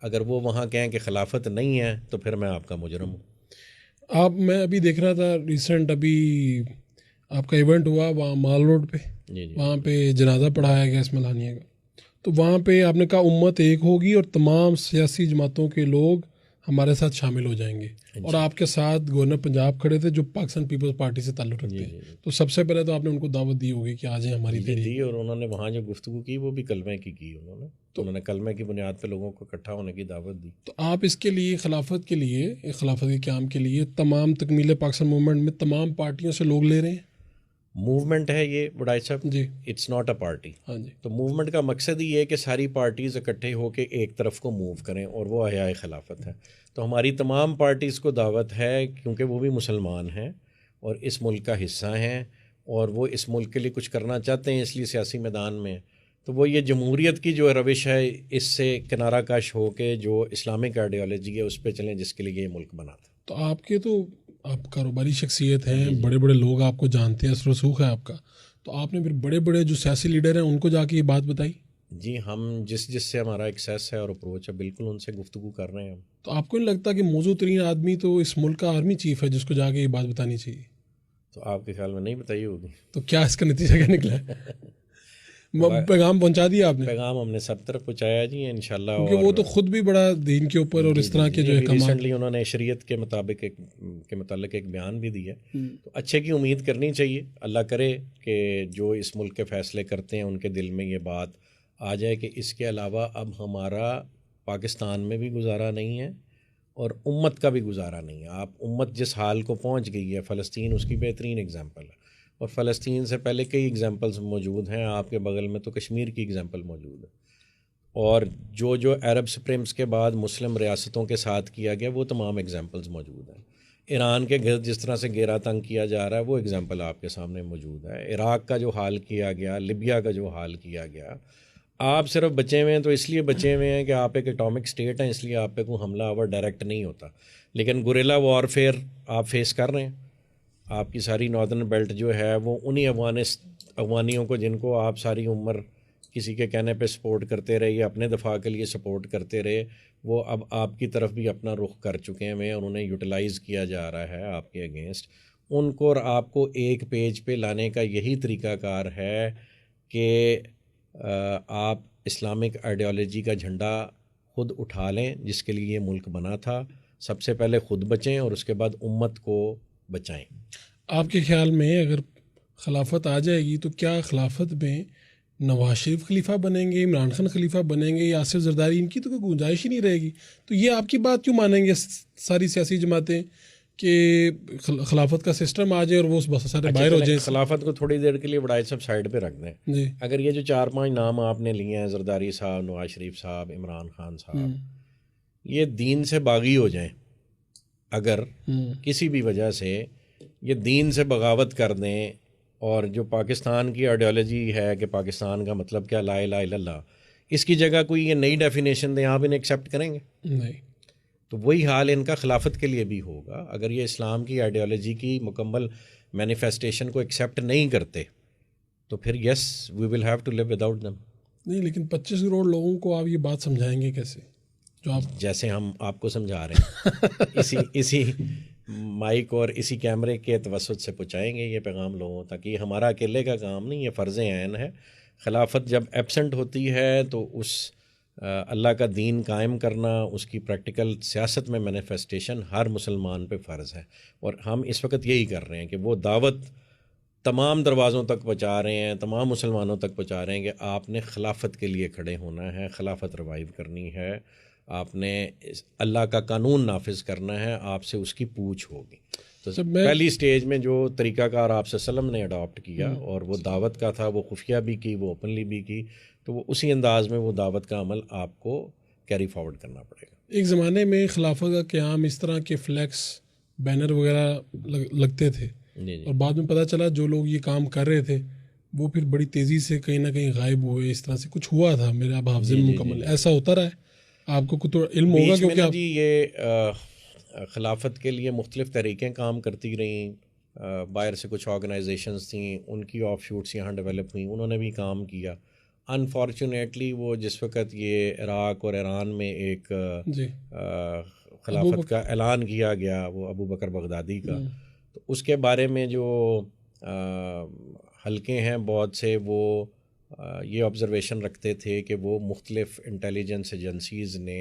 اگر وہ وہاں کہیں کہ خلافت نہیں ہے تو پھر میں آپ کا مجرم ہوں. میں ابھی دیکھ رہا تھا ریسنٹ، ابھی آپ کا ایونٹ ہوا وہاں مال روڈ پہ، جی جی وہاں پہ جنازہ پڑھایا گیا اسماعیل ہانیہ کا. تو وہاں پہ آپ نے کہا امت ایک ہوگی اور تمام سیاسی جماعتوں کے لوگ ہمارے ساتھ شامل ہو جائیں گے، اور آپ کے ساتھ گورنر پنجاب کھڑے تھے جو پاکستان پیپلز پارٹی سے تعلق رکھتے ہیں. تو سب سے پہلے تو آپ نے ان کو دعوت دی ہوگی کہ آ جائیں ہماری تحریک. دی، اور انہوں نے وہاں جو گفتگو کی وہ بھی کلمے کی انہوں نے کلمے کی بنیاد پہ لوگوں کو اکٹھا ہونے کی دعوت دی. تو آپ اس کے لیے خلافت کے لیے، خلافت کے قیام کے لیے تمام تکمیل پاکستان موومنٹ میں تمام پارٹیوں سے لوگ لے رہے ہیں؟ موومنٹ ہے یہ بڑائی صاحب، جی اٹس ناٹ اے پارٹی. ہاں جی. تو موومنٹ کا مقصد ہی ہے کہ ساری پارٹیز اکٹھے ہو کے ایک طرف کو موو کریں، اور وہ احیاء خلافت ہے. تو ہماری تمام پارٹیز کو دعوت ہے، کیونکہ وہ بھی مسلمان ہیں اور اس ملک کا حصہ ہیں، اور وہ اس ملک کے لیے کچھ کرنا چاہتے ہیں، اس لیے سیاسی میدان میں. تو وہ یہ جمہوریت کی جو روش ہے اس سے کنارہ کش ہو کے جو اسلامک آئیڈیالوجی ہے اس پہ چلیں، جس کے لیے یہ ملک بنا تھا. تو آپ کاروباری شخصیت ہیں، بڑے بڑے لوگ آپ کو جانتے ہیں، اثر و رسوخ ہے آپ کا، تو آپ نے پھر بڑے بڑے جو سیاسی لیڈر ہیں ان کو جا کے یہ بات بتائی؟ جی، ہم جس سے ہمارا ایکسیس ہے اور اپروچ ہے، بالکل ان سے گفتگو کر رہے ہیں ہم. تو آپ کو نہیں لگتا کہ موزوں ترین آدمی تو اس ملک کا آرمی چیف ہے جس کو جا کے یہ بات بتانی چاہیے؟ تو آپ کے خیال میں نہیں بتائی ہوگی؟ تو کیا اس کا نتیجہ کیا نکلا ہے؟ پیغام پہنچا دیا آپ نے؟ پیغام ہم نے سب طرف پہنچایا جی انشاءاللہ. کیونکہ وہ تو خود بھی بڑا دین کے اوپر اور اس طرح کے جو احکامات، ریسنٹلی انہوں نے شریعت کے مطابق کے متعلق ایک بیان بھی دیا. تو اچھے کی امید کرنی چاہیے. اللہ کرے کہ جو اس ملک کے فیصلے کرتے ہیں ان کے دل میں یہ بات آ جائے کہ اس کے علاوہ اب ہمارا پاکستان میں بھی گزارا نہیں ہے اور امت کا بھی گزارا نہیں ہے. آپ امت جس حال کو پہنچ گئی ہے، فلسطین اس کی بہترین اگزامپل ہے، اور فلسطین سے پہلے کئی اگزامپلز موجود ہیں. آپ کے بغل میں تو کشمیر کی اگزامپل موجود ہے، اور جو عرب سپریمز کے بعد مسلم ریاستوں کے ساتھ کیا گیا وہ تمام اگزامپلز موجود ہیں. ایران کے گھر جس طرح سے گھیرا تنگ کیا جا رہا ہے وہ اگزامپل آپ کے سامنے موجود ہے. عراق کا جو حال کیا گیا، لیبیا کا جو حال کیا گیا. آپ صرف بچے ہوئے ہیں تو اس لیے بچے ہوئے ہیں کہ آپ ایک اٹامک اسٹیٹ ہیں، اس لیے آپ پہ کوئی حملہ آور ڈائریکٹ نہیں ہوتا، لیکن گوریلا وارفیئر آپ فیس کر رہے ہیں. آپ کی ساری ناردرن بیلٹ جو ہے وہ انہی افغانیوں کو، جن کو آپ ساری عمر کسی کے کہنے پہ سپورٹ کرتے رہے یا اپنے دفاع کے لیے سپورٹ کرتے رہے، وہ اب آپ کی طرف بھی اپنا رخ کر چکے ہیں اور انہیں یوٹیلائز کیا جا رہا ہے آپ کے اگینسٹ. ان کو اور آپ کو ایک پیج پہ لانے کا یہی طریقہ کار ہے کہ آپ اسلامک آئیڈیالوجی کا جھنڈا خود اٹھا لیں، جس کے لیے یہ ملک بنا تھا. سب سے پہلے خود بچیں اور اس کے بعد امت کو بچائیں. آپ کے خیال میں اگر خلافت آ جائے گی تو کیا خلافت میں نواز شریف خلیفہ بنیں گے، عمران خان خلیفہ بنیں گے، یا آصف زرداری؟ ان کی تو کوئی گنجائش ہی نہیں رہے گی. تو یہ آپ کی بات کیوں مانیں گے ساری سیاسی جماعتیں کہ خلافت کا سسٹم آ جائے اور وہ بس سارے باہر ہو جائیں؟ خلافت کو تھوڑی دیر کے لیے بڑائی صاحب سائڈ پہ رکھ دیں. جی، اگر یہ جو 4-5 نام آپ نے لیے ہیں، زرداری صاحب، نواز شریف صاحب، عمران خان صاحب، یہ دین سے باغی ہو جائیں، اگر کسی بھی وجہ سے یہ دین سے بغاوت کر دیں، اور جو پاکستان کی آئیڈیالوجی ہے کہ پاکستان کا مطلب کیا، لا الہ الا اللہ، اس کی جگہ کوئی یہ نئی ڈیفینیشن دیں، آپ انہیں ایکسیپٹ کریں گے؟ نہیں. تو وہی حال ان کا خلافت کے لیے بھی ہوگا. اگر یہ اسلام کی آئیڈیالوجی کی مکمل مینیفیسٹیشن کو ایکسیپٹ نہیں کرتے تو پھر yes we will have to live without them. نہیں، لیکن 25 کروڑ لوگوں کو آپ یہ بات سمجھائیں گے کیسے؟ جو آپ جیسے ہم آپ کو سمجھا رہے ہیں اسی مائک اور اسی کیمرے کے توسط سے پہنچائیں گے یہ پیغام لوگوں تک. یہ ہمارا اکیلے کا کام نہیں، یہ فرض عین ہے. خلافت جب ایبسنٹ ہوتی ہے تو اس اللہ کا دین قائم کرنا، اس کی پریکٹیکل سیاست میں مینیفیسٹیشن ہر مسلمان پہ فرض ہے. اور ہم اس وقت یہی کر رہے ہیں کہ وہ دعوت تمام دروازوں تک پہنچا رہے ہیں، تمام مسلمانوں تک پہنچا رہے ہیں کہ آپ نے خلافت کے لیے کھڑے ہونا ہے، خلافت ریوائیو کرنی ہے، آپ نے اللہ کا قانون نافذ کرنا ہے، آپ سے اس کی پوچھ ہوگی. تو پہلی سٹیج میں جو طریقہ کار آپ صلی اللہ علیہ وسلم نے اڈاپٹ کیا اور وہ دعوت کا تھا، وہ خفیہ بھی کی، وہ اوپنلی بھی کی، تو وہ اسی انداز میں وہ دعوت کا عمل آپ کو کیری فارورڈ کرنا پڑے گا. ایک زمانے میں خلافت کا قیام اس طرح کے فلیکس، بینر وغیرہ لگتے تھے، اور بعد میں پتہ چلا جو لوگ یہ کام کر رہے تھے وہ پھر بڑی تیزی سے کہیں نہ کہیں غائب ہوئے. اس طرح سے کچھ ہوا تھا میرے اب حافظے میں مکمل. ایسا ہوتا رہا ہے؟ آپ کو کچھ علم ہوگا؟ کیونکہ جی یہ خلافت کے لیے مختلف تحریکیں کام کرتی رہیں، باہر سے کچھ آرگنائزیشنز تھیں، ان کی آف شوٹس یہاں ڈیولپ ہوئیں، انہوں نے بھی کام کیا. انفارچونیٹلی وہ جس وقت یہ عراق اور ایران میں ایک جی خلافت کا اعلان کیا گیا، وہ ابو بکر بغدادی کا، تو اس کے بارے میں جو حلقے ہیں بہت سے وہ یہ آبزرویشن رکھتے تھے کہ وہ مختلف انٹیلیجنس ایجنسیز نے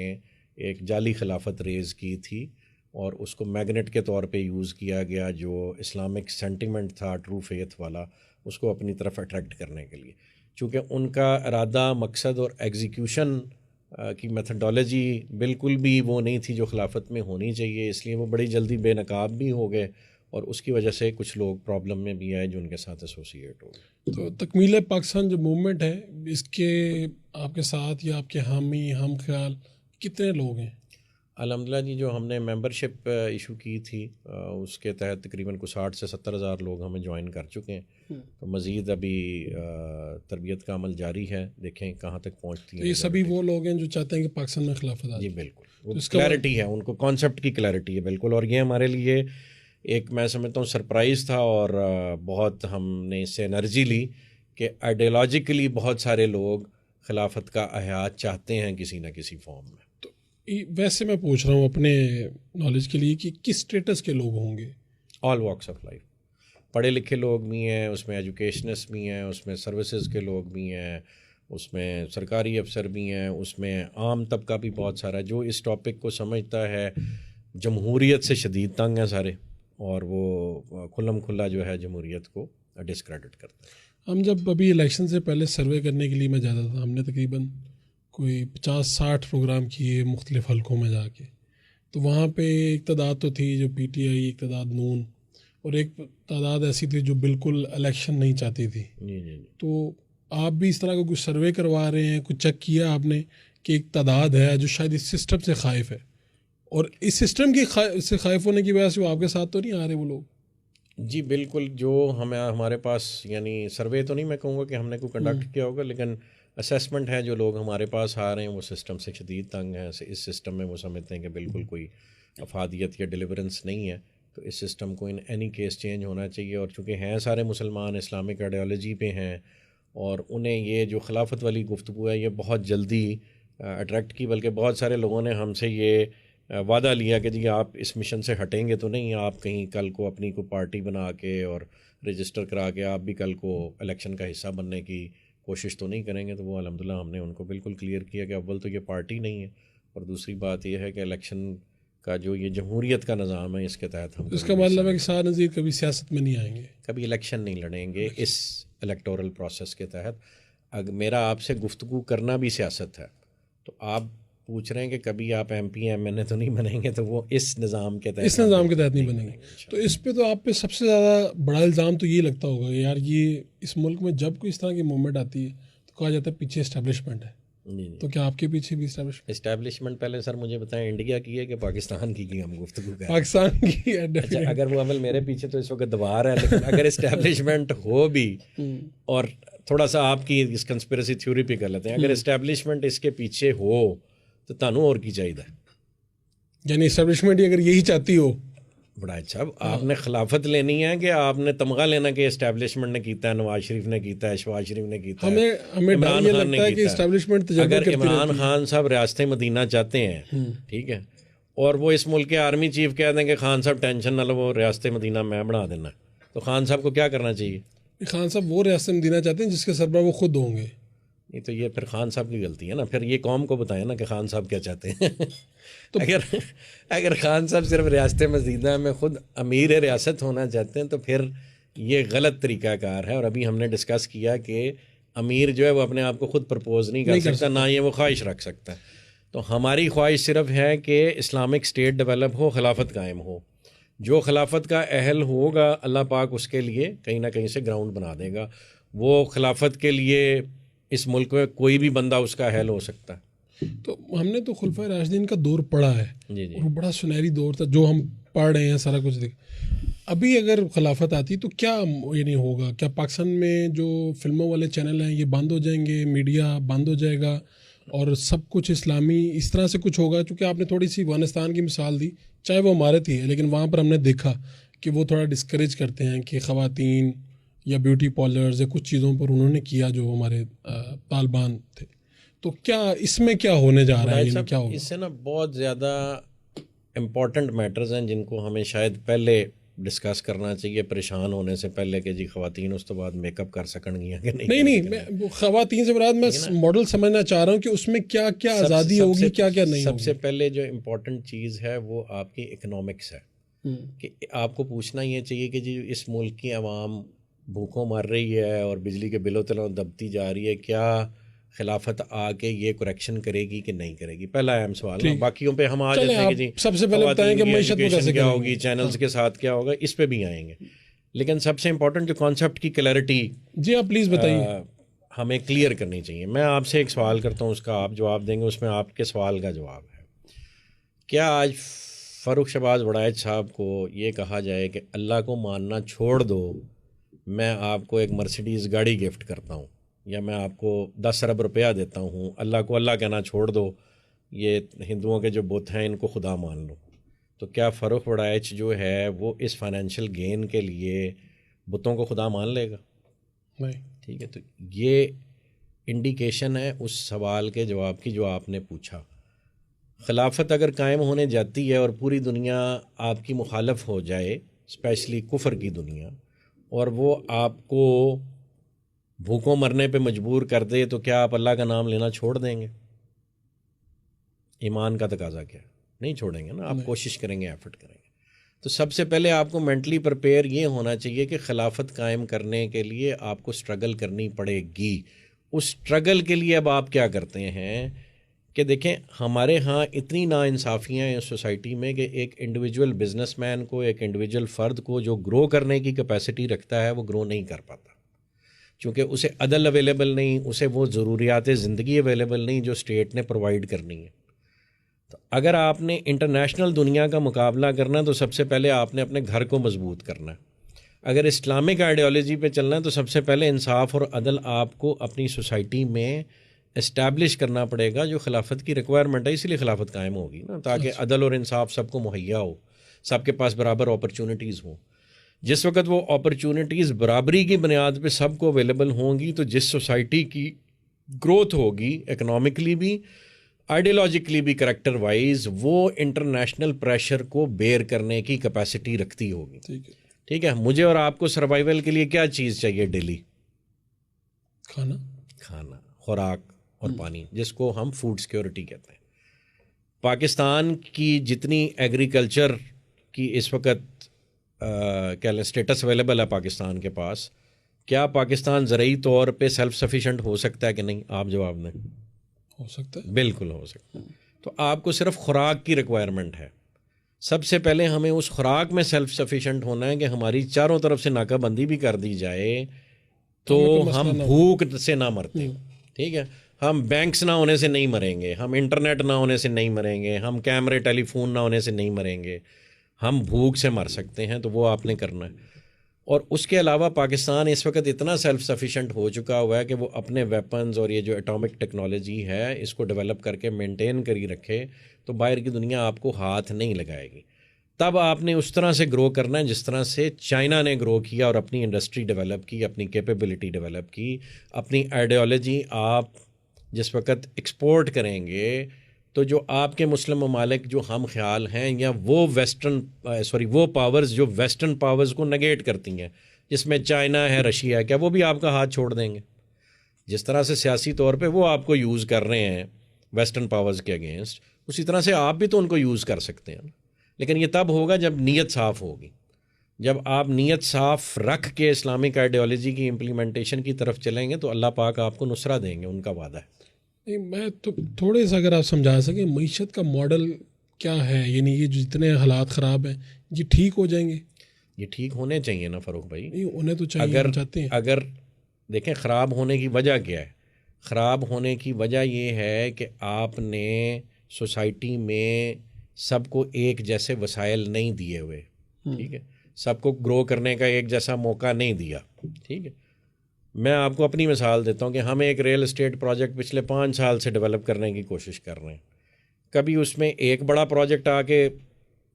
ایک جعلی خلافت ریز کی تھی اور اس کو میگنیٹ کے طور پہ یوز کیا گیا، جو اسلامک سینٹیمنٹ تھا ٹرو فیتھ والا، اس کو اپنی طرف اٹریکٹ کرنے کے لیے. چونکہ ان کا ارادہ، مقصد اور ایگزیکیوشن کی میتھڈالوجی بالکل بھی وہ نہیں تھی جو خلافت میں ہونی چاہیے، اس لیے وہ بڑی جلدی بے نقاب بھی ہو گئے اور اس کی وجہ سے کچھ لوگ پرابلم میں بھی آئے جو ان کے ساتھ ایسوسیٹ ہو گئے. تو تکمیل پاکستان جو موومنٹ ہے، اس کے آپ کے ساتھ یا آپ کے حامی ہم خیال کتنے لوگ ہیں؟ الحمدللہ جی، جو ہم نے ممبرشپ ایشو کی تھی اس کے تحت تقریباً کچھ 60 سے 70 ہزار لوگ ہمیں جوائن کر چکے ہیں. تو مزید ابھی تربیت کا عمل جاری ہے، دیکھیں کہاں تک پہنچتی ہے. یہ سبھی وہ لوگ ہیں جو چاہتے ہیں کہ پاکستان میں خلافت آ جی جائے. بالکل، وہ کلیئرٹی ہے، ان کو کانسیپٹ کی کلیئرٹی ہے بالکل. اور یہ ہمارے لیے ایک میں سمجھتا ہوں سرپرائز تھا اور بہت ہم نے اس سے انرجی لی کہ آئیڈیالوجیکلی بہت سارے لوگ خلافت کا احیاء چاہتے ہیں کسی نہ کسی فارم میں. ویسے میں پوچھ رہا ہوں اپنے نالج کے لیے کہ کس اسٹیٹس کے لوگ ہوں گے؟ آل واکس آف لائف، پڑھے لکھے لوگ بھی ہیں اس میں، ایجوکیشنسٹ بھی ہیں اس میں، سروسز کے لوگ بھی ہیں اس میں، سرکاری افسر بھی ہیں اس میں، عام طبقہ بھی بہت سارا جو اس ٹاپک کو سمجھتا ہے. جمہوریت سے شدید تنگ ہیں سارے اور وہ کھلم کھلا جو ہے جمہوریت کو ڈسکریڈٹ کرتا ہے. ہم جب ابھی الیکشن سے پہلے سروے کرنے کے لیے میں جاتا تھا، ہم نے تقریباً کوئی 50-60 پروگرام کیے مختلف حلقوں میں جا کے. تو وہاں پہ ایک تعداد تو تھی جو پی ٹی آئی، ایک تعداد نون، اور ایک تعداد ایسی تھی جو بالکل الیکشن نہیں چاہتی تھی. تو آپ بھی اس طرح کا کچھ سروے کروا رہے ہیں، کچھ چیک کیا آپ نے کہ ایک تعداد ہے جو شاید اس سسٹم سے خائف ہے، اور اس سسٹم کی سے خائف ہونے کی وجہ سے وہ آپ کے ساتھ تو نہیں آ رہے وہ لوگ؟ جی بالکل، جو ہمارے پاس یعنی سروے تو نہیں میں کہوں گا کہ ہم نے کوئی کنڈکٹ کیا ہوگا، لیکن اسیسمنٹ ہے جو لوگ ہمارے پاس آ رہے ہیں وہ سسٹم سے شدید تنگ ہیں. اس سسٹم میں وہ سمجھتے ہیں کہ بالکل کوئی افادیت یا ڈیلیورنس نہیں ہے، تو اس سسٹم کو ان اینی کیس چینج ہونا چاہیے. اور چونکہ ہیں سارے مسلمان اسلامک آئیڈیالوجی پہ ہیں اور انہیں یہ جو خلافت والی گفتگو ہے یہ بہت جلدی اٹریکٹ کی، بلکہ بہت سارے لوگوں نے ہم سے یہ وعدہ لیا کہ جی آپ اس مشن سے ہٹیں گے تو نہیں، آپ کہیں کل کو اپنی کو پارٹی بنا کے اور رجسٹر کرا کے آپ بھی کل کو الیکشن کا حصہ بننے کی کوشش تو نہیں کریں گے. تو وہ الحمدللہ ہم نے ان کو بالکل کلیئر کیا کہ اول تو یہ پارٹی نہیں ہے، اور دوسری بات یہ ہے کہ الیکشن کا جو یہ جمہوریت کا نظام ہے اس کے تحت ہم اس کا مطلب ہے کہ سارا نظیر کبھی سیاست میں نہیں آئیں گے، کبھی الیکشن نہیں لڑیں گے اس الیکٹورل پروسیس کے تحت. اگر میرا آپ سے گفتگو کرنا بھی سیاست ہے تو آپ پوچھ رہے ہیں کہ کبھی آپ ایم پی ایم این اے تو نہیں بنیں گے، تو وہ اس نظام کے تحت نہیں بنیں گے. تو اس پہ تو آپ پہ سب سے زیادہ بڑا الزام تو یہ لگتا ہوگا کہ یار یہ اس ملک میں جب کوئی اس طرح کی موومنٹ آتی ہے تو کہا جاتا ہے پیچھے اسٹیبلشمنٹ ہے. تو کیا آپ کے پیچھے بھی اسٹیبلشمنٹ پہلے سر مجھے بتائیں انڈیا کی ہے کہ پاکستان کی ہم گفتگو کریں؟ پاکستان کی ہے. اچھا، اگر وہ عمل میرے پیچھے تو اس وقت دوار ہے، لیکن اگر اسٹیبلشمنٹ ہو بھی، اور تھوڑا سا آپ کی اس کنسپریسی تھیوری پہ کر لیتے ہیں، اگر اسٹیبلشمنٹ اس کے پیچھے ہو تو تانوں اور کی چاہیے، یعنی اسٹیبلشمنٹ اگر یہی چاہتی ہو بڑا اچھا. آپ نے خلافت لینی ہے کہ آپ نے تمغہ لینا کہ اسٹیبلشمنٹ نے کیتا ہے، نواز شریف نے کیتا ہے، شہباز شریف نے کیتا ہے، ہمیں عمران یہ خان نے لگتا ہے کہ کیتا اسٹیبلشمنٹ ہے. اگر عمران خان صاحب ریاست مدینہ چاہتے ہیں، ٹھیک ہے، اور وہ اس ملک کے آرمی چیف کہہ دیں کہ خان صاحب ٹینشن نہ لو، وہ ریاست مدینہ میں بنا دینا، تو خان صاحب کو کیا کرنا چاہیے؟ خان صاحب وہ ریاست مدینہ چاہتے ہیں جس کے سربراہ وہ خود ہوں گے. نہیں تو یہ پھر خان صاحب کی غلطی ہے نا، پھر یہ قوم کو بتائیں نا کہ خان صاحب کیا چاہتے ہیں. تو اگر خان صاحب صرف ریاست مدینہ میں خود امیر ریاست ہونا چاہتے ہیں تو پھر یہ غلط طریقہ کار ہے. اور ابھی ہم نے ڈسکس کیا کہ امیر جو ہے وہ اپنے آپ کو خود پرپوز نہیں کر سکتا، نہ یہ وہ خواہش رکھ سکتا. تو ہماری خواہش صرف ہے کہ اسلامک اسٹیٹ ڈیولپ ہو، خلافت قائم ہو. جو خلافت کا اہل ہوگا اللہ پاک اس کے لیے کہیں نہ کہیں سے گراؤنڈ بنا دے گا. وہ خلافت کے لیے اس ملک میں کوئی بھی بندہ اس کا اہل ہو سکتا ہے. تو ہم نے تو خلفائے راشدین کا دور پڑھا ہے، جی اور وہ بڑا سنہری دور تھا جو ہم پڑھ رہے ہیں سارا کچھ دیکھ. ابھی اگر خلافت آتی تو کیا یعنی ہوگا؟ کیا پاکستان میں جو فلموں والے چینل ہیں یہ بند ہو جائیں گے، میڈیا بند ہو جائے گا، اور سب کچھ اسلامی اس طرح سے کچھ ہوگا. چونکہ آپ نے تھوڑی سی افغانستان کی مثال دی, چاہے وہ عمارت ہی ہے, لیکن وہاں پر ہم نے دیکھا کہ وہ تھوڑا ڈسکریج کرتے ہیں کہ خواتین یا بیوٹی پارلرز یا کچھ چیزوں پر انہوں نے کیا جو ہمارے طالبان تھے. تو کیا اس میں کیا ہونے جا رہا ہے, یعنی کیا ہوگا؟ اس سے نا بہت زیادہ امپورٹنٹ میٹرز ہیں جن کو ہمیں شاید پہلے ڈسکس کرنا چاہیے پریشان ہونے سے پہلے کہ جی خواتین اس تو بعد میک اپ کر سکن گیا کہ نہیں میں خواتین سے مراد میں ماڈل سمجھنا چاہ رہا ہوں کہ اس میں کیا کیا آزادی ہوگی, کیا کیا نہیں ہوگی. سب سے پہلے جو امپورٹنٹ چیز ہے وہ آپ کی اکنامکس ہے کہ آپ کو پوچھنا یہ چاہیے کہ جی اس ملک کی عوام بھوکوں مر رہی ہے اور بجلی کے بلوں تلوں دبتی جا رہی ہے, کیا خلافت آ کے یہ کریکشن کرے گی کہ نہیں کرے گی؟ پہلا اہم سوال. باقیوں پہ ہم آ جاتے ہیں کہ جی سب سے پہلے بتائیں کہ معیشت میں کیسے کیا ہوگی, چینلز کے ساتھ کیا ہوگا, اس پہ بھی آئیں گے. لیکن سب سے امپورٹنٹ جو کانسیپٹ کی کلیئرٹی, جی آپ پلیز بتائیے, ہمیں کلیئر کرنی چاہیے. میں آپ سے ایک سوال کرتا ہوں, اس کا آپ جواب دیں گے, اس میں آپ کے سوال کا جواب ہے. کیا آج فاروق شہباز وڑائچ صاحب کو یہ کہا جائے کہ اللہ کو ماننا چھوڑ دو, میں آپ کو ایک مرسیڈیز گاڑی گفٹ کرتا ہوں, یا میں آپ کو 10 ارب روپیہ دیتا ہوں, اللہ کو اللہ کہنا چھوڑ دو, یہ ہندوؤں کے جو بت ہیں ان کو خدا مان لو, تو کیا فاروق وڑائچ جو ہے وہ اس فائنینشیل گین کے لیے بتوں کو خدا مان لے گا؟ نہیں. ٹھیک ہے, تو یہ انڈیکیشن ہے اس سوال کے جواب کی جو آپ نے پوچھا. خلافت اگر قائم ہونے جاتی ہے اور پوری دنیا آپ کی مخالف ہو جائے, اسپیشلی کفر کی دنیا, اور وہ آپ کو بھوکوں مرنے پہ مجبور کر دے, تو کیا آپ اللہ کا نام لینا چھوڑ دیں گے؟ ایمان کا تقاضا کیا, نہیں چھوڑیں گے نا, آپ کوشش کریں گے, ایفرٹ کریں گے. تو سب سے پہلے آپ کو مینٹلی پریپیئر یہ ہونا چاہیے کہ خلافت قائم کرنے کے لیے آپ کو سٹرگل کرنی پڑے گی. اس سٹرگل کے لیے اب آپ کیا کرتے ہیں کہ دیکھیں, ہمارے ہاں اتنی ناانصافیاں ہیں اس سوسائٹی میں کہ ایک انڈیویجول بزنس مین کو, ایک انڈیویجول فرد کو جو گرو کرنے کی کیپیسٹی رکھتا ہے وہ گرو نہیں کر پاتا, چونکہ اسے عدل اویلیبل نہیں, اسے وہ ضروریات زندگی اویلیبل نہیں جو اسٹیٹ نے پرووائڈ کرنی ہے. تو اگر آپ نے انٹرنیشنل دنیا کا مقابلہ کرنا تو سب سے پہلے آپ نے اپنے گھر کو مضبوط کرنا ہے. اگر اسلامک آئیڈیالوجی پہ چلنا ہے تو سب سے پہلے انصاف اور عدل آپ کو اپنی سوسائٹی میں اسٹیبلش کرنا پڑے گا, جو خلافت کی ریکوائرمنٹ ہے. اسی لیے خلافت قائم ہوگی نا, تاکہ عدل اور انصاف سب کو مہیا ہو, سب کے پاس برابر اپرچونٹیز ہوں. جس وقت وہ اپرچونٹیز برابری کی بنیاد پہ سب کو اویلیبل ہوں گی تو جس سوسائٹی کی گروتھ ہوگی اکنامکلی بھی, آئیڈیالوجیکلی بھی, کریکٹر وائز, وہ انٹرنیشنل پریشر کو بیئر کرنے کی کیپیسٹی رکھتی ہوگی. ٹھیک ہے, مجھے اور آپ کو سروائیول کے لیے کیا چیز چاہیے ڈیلی؟ کھانا, خوراک اور پانی, جس کو ہم فوڈ سیکورٹی کہتے ہیں. پاکستان کی جتنی ایگریکلچر کی اس وقت کیا لیں اسٹیٹس اویلیبل ہے پاکستان کے پاس, کیا پاکستان زرعی طور پہ سیلف سفیشینٹ ہو سکتا ہے کہ نہیں؟ آپ جواب دیں. ہو سکتا ہے, بالکل ہو سکتا ہے. تو آپ کو صرف خوراک کی ریکوائرمنٹ ہے. سب سے پہلے ہمیں اس خوراک میں سیلف سفیشینٹ ہونا ہے کہ ہماری چاروں طرف سے ناکہ بندی بھی کر دی جائے تو ہم بھوک سے نہ مرتے. ٹھیک ہے, ہم بینکس نہ ہونے سے نہیں مریں گے, ہم انٹرنیٹ نہ ہونے سے نہیں مریں گے, ہم کیمرے ٹیلی فون نہ ہونے سے نہیں مریں گے, ہم بھوک سے مر سکتے ہیں. تو وہ آپ نے کرنا ہے. اور اس کے علاوہ پاکستان اس وقت اتنا سیلف سفیشینٹ ہو چکا ہوا ہے کہ وہ اپنے ویپنز اور یہ جو ایٹامک ٹیکنالوجی ہے اس کو ڈیولپ کر کے مینٹین کری رکھے, تو باہر کی دنیا آپ کو ہاتھ نہیں لگائے گی. تب آپ نے اس طرح سے گرو کرنا ہے جس طرح سے چائنا نے گرو کیا اور اپنی انڈسٹری ڈیولپ کی, اپنی کیپیبلٹی ڈیولپ کی, اپنی آئیڈیالوجی. آپ جس وقت ایکسپورٹ کریں گے تو جو آپ کے مسلم ممالک جو ہم خیال ہیں, یا وہ وہ پاورز جو ویسٹرن پاورز کو نگیٹ کرتی ہیں, جس میں چائنا ہے, رشیا ہے, کیا وہ بھی آپ کا ہاتھ چھوڑ دیں گے؟ جس طرح سے سیاسی طور پہ وہ آپ کو یوز کر رہے ہیں ویسٹرن پاورز کے اگینسٹ, اسی طرح سے آپ بھی تو ان کو یوز کر سکتے ہیں. لیکن یہ تب ہوگا جب نیت صاف ہوگی. جب آپ نیت صاف رکھ کے اسلامک آئیڈیالوجی کی امپلیمنٹیشن کی طرف چلیں گے تو اللہ پاک آپ کو نصرت دیں گے, ان کا وعدہ ہے. میں تو تھوڑے سا اگر آپ سمجھا سکیں معیشت کا ماڈل کیا ہے, یعنی یہ جتنے حالات خراب ہیں یہ ٹھیک ہو جائیں گے؟ یہ ٹھیک ہونے چاہیے نا فاروق بھائی, انہیں تو چاہیے, ہم چاہتے ہیں. اگر دیکھیں خراب ہونے کی وجہ کیا ہے, خراب ہونے کی وجہ یہ ہے کہ آپ نے سوسائٹی میں سب کو ایک جیسے وسائل نہیں دیے ہوئے. ٹھیک ہے, سب کو گرو کرنے کا ایک جیسا موقع نہیں دیا. ٹھیک ہے, میں آپ کو اپنی مثال دیتا ہوں کہ ہم ایک ریئل اسٹیٹ پروجیکٹ پچھلے 5 سال سے ڈیولپ کرنے کی کوشش کر رہے ہیں. کبھی اس میں ایک بڑا پروجیکٹ آ کے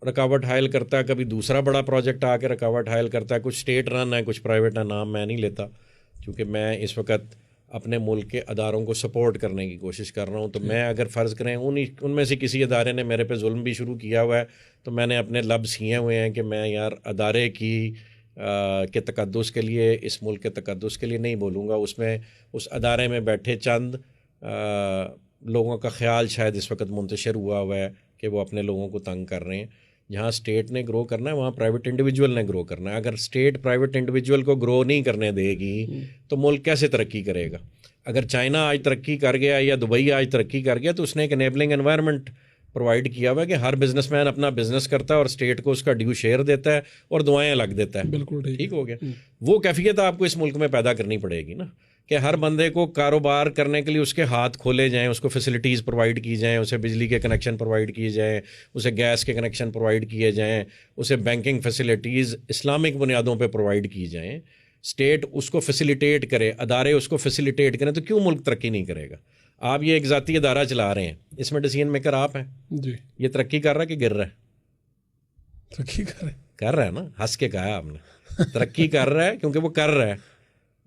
رکاوٹ حائل کرتا ہے, کبھی دوسرا بڑا پروجیکٹ آ کے رکاوٹ حائل کرتا ہے. کچھ اسٹیٹ رن ہے, کچھ پرائیویٹ ہے, نام میں نہیں لیتا کیونکہ میں اس وقت اپنے ملک کے اداروں کو سپورٹ کرنے کی کوشش کر رہا ہوں. تو میں اگر فرض کریں ان میں سے کسی ادارے نے میرے پہ ظلم بھی شروع کیا ہوا ہے تو میں نے اپنے لب سیے ہوئے ہیں کہ میں یار ادارے کے تقدس کے لیے, اس ملک کے تقدس کے لیے نہیں بولوں گا. اس میں اس ادارے میں بیٹھے چند لوگوں کا خیال شاید اس وقت منتشر ہوا ہے کہ وہ اپنے لوگوں کو تنگ کر رہے ہیں. جہاں اسٹیٹ نے گرو کرنا ہے وہاں پرائیویٹ انڈیویجول نے گرو کرنا ہے. اگر اسٹیٹ پرائیویٹ انڈیویجول کو گرو نہیں کرنے دے گی تو ملک کیسے ترقی کرے گا؟ اگر چائنا آج ترقی کر گیا یا دبئی آج ترقی کر گیا تو اس نے ایک انیبلنگ انوائرمنٹ پرووائڈ کیا ہوا ہے کہ ہر بزنس مین اپنا بزنس کرتا ہے اور اسٹیٹ کو اس کا ڈیو شیئر دیتا ہے اور دعائیں الگ دیتا ہے. بالکل ٹھیک ہو گیا. وہ کیفیت آپ کو اس ملک میں پیدا کرنی پڑے گی نا کہ ہر بندے کو کاروبار کرنے کے لیے اس کے ہاتھ کھولے جائیں, اس کو فیسلٹیز پرووائڈ کی جائیں, اسے بجلی کے کنیکشن پرووائڈ کیے جائیں, اسے گیس کے کنیکشن پرووائڈ کیے جائیں, اسے بینکنگ فیسلٹیز اسلامک بنیادوں پہ پرووائڈ کی جائیں. اسٹیٹ اس کو فیسیلیٹیٹ کرے, ادارے اس کو فیسیلیٹیٹ کریں, تو کیوں ملک ترقی نہیں کرے گا؟ آپ یہ ایک ذاتی ادارہ چلا رہے ہیں, اس میں ڈیسیژن میکر آپ ہیں جی. یہ ترقی کر رہا ہے کہ گر رہا ہے؟ ترقی کر رہا ہے نا. ہنس کے کہا آپ نے ترقی کر رہا ہے کیونکہ وہ کر رہا ہے.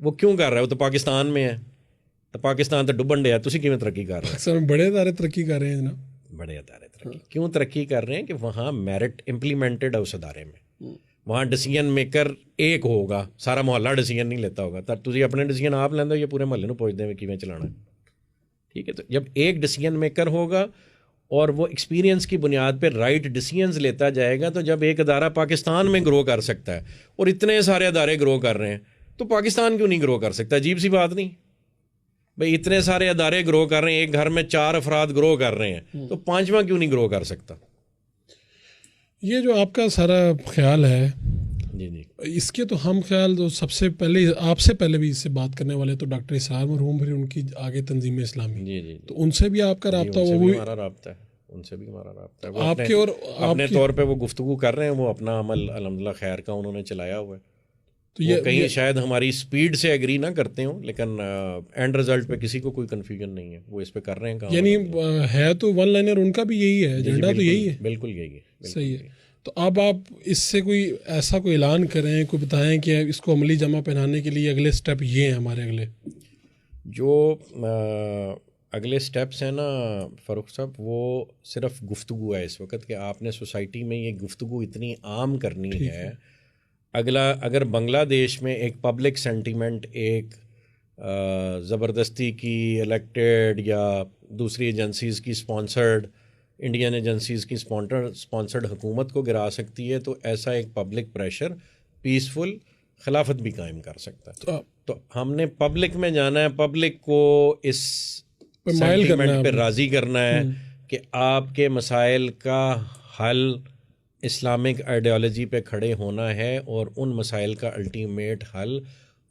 وہ کیوں کر رہا ہے؟ وہ تو پاکستان میں ہے, تو پاکستان تو ڈبن ڈیا, تسی کیوں ترقی کر رہے ہیں؟ بڑے ادارے ترقی کر رہے ہیں جناب. بڑے ادارے ترقی کیوں ترقی کر رہے ہیں کہ وہاں میرٹ امپلیمنٹڈ ہے اس ادارے میں. وہاں ڈیسیژن میکر ایک ہوگا, سارا محلہ ڈیسیژن نہیں لیتا ہوگا. تسی اپنے ڈیسیژن آپ لیندے ہو یا پورے محلے کو پوچھتے ہیں کیویں چلانا ہے. ٹھیک ہے, تو جب ایک ڈیسیژن میکر ہوگا اور وہ ایکسپیرینس کی بنیاد پہ رائٹ ڈیسیژنز لیتا جائے گا, تو جب ایک ادارہ پاکستان میں گرو کر سکتا ہے اور اتنے سارے ادارے گرو کر رہے ہیں تو پاکستان کیوں نہیں گرو کر سکتا؟ عجیب سی بات نہیں بھئی. اتنے سارے ادارے گرو کر رہے ہیں, ایک گھر میں 4 افراد گرو کر رہے ہیں, تو 5واں کیوں نہیں گرو کر سکتا؟ یہ جو آپ کا سارا خیال ہے, جی جی, اس کے تو ہم خیال تو سب سے پہلے آپ سے پہلے بھی اس سے بات کرنے والے تو ڈاکٹر اسرار مرحوم, پھر ان کی آگے تنظیم اسلامی, جی جی, تو ان سے بھی آپ کا رابطہ وہ بھی ہمارا رابطہ ہے, ان سے بھی ہمارا رابطہ ہے. وہ آپ کے اور اپنے طور پہ وہ گفتگو کر رہے ہیں, وہ اپنا عمل الحمدللہ خیر کا انہوں نے چلایا ہوا ہے. تو یہ کہیں شاید ہماری سپیڈ سے ایگری نہ کرتے ہوں, لیکن اینڈ رزلٹ پہ کسی کو کوئی کنفیوژن نہیں ہے, وہ اس پہ کر رہے ہیں کام. یعنی ہے تو ون لائنر ان کا بھی یہی ہے, ایجنڈا تو یہی ہے. بالکل یہی ہے. صحیح ہے. تو اب آپ اس سے کوئی ایسا کوئی اعلان کریں, کوئی بتائیں کہ اس کو عملی جمع پہنانے کے لیے اگلے سٹیپ یہ ہیں ہمارے اگلے جو اگلے سٹیپس ہیں نا فاروق صاحب, وہ صرف گفتگو ہے اس وقت کہ آپ نے سوسائٹی میں یہ گفتگو اتنی عام کرنی ہے. اگلا اگر بنگلہ دیش میں ایک پبلک سینٹیمنٹ ایک زبردستی کی الیکٹڈ یا دوسری ایجنسیز کی اسپانسرڈ, انڈین ایجنسیز کی اسپانسرڈ حکومت کو گرا سکتی ہے, تو ایسا ایک پبلک پریشر پیسفل خلافت بھی قائم کر سکتا ہے. تو ہم نے پبلک میں جانا ہے, پبلک کو اس سینٹیمنٹ پہ راضی کرنا ہے کہ آپ کے مسائل کا حل اسلامک آئیڈیالوجی پہ کھڑے ہونا ہے, اور ان مسائل کا الٹیمیٹ حل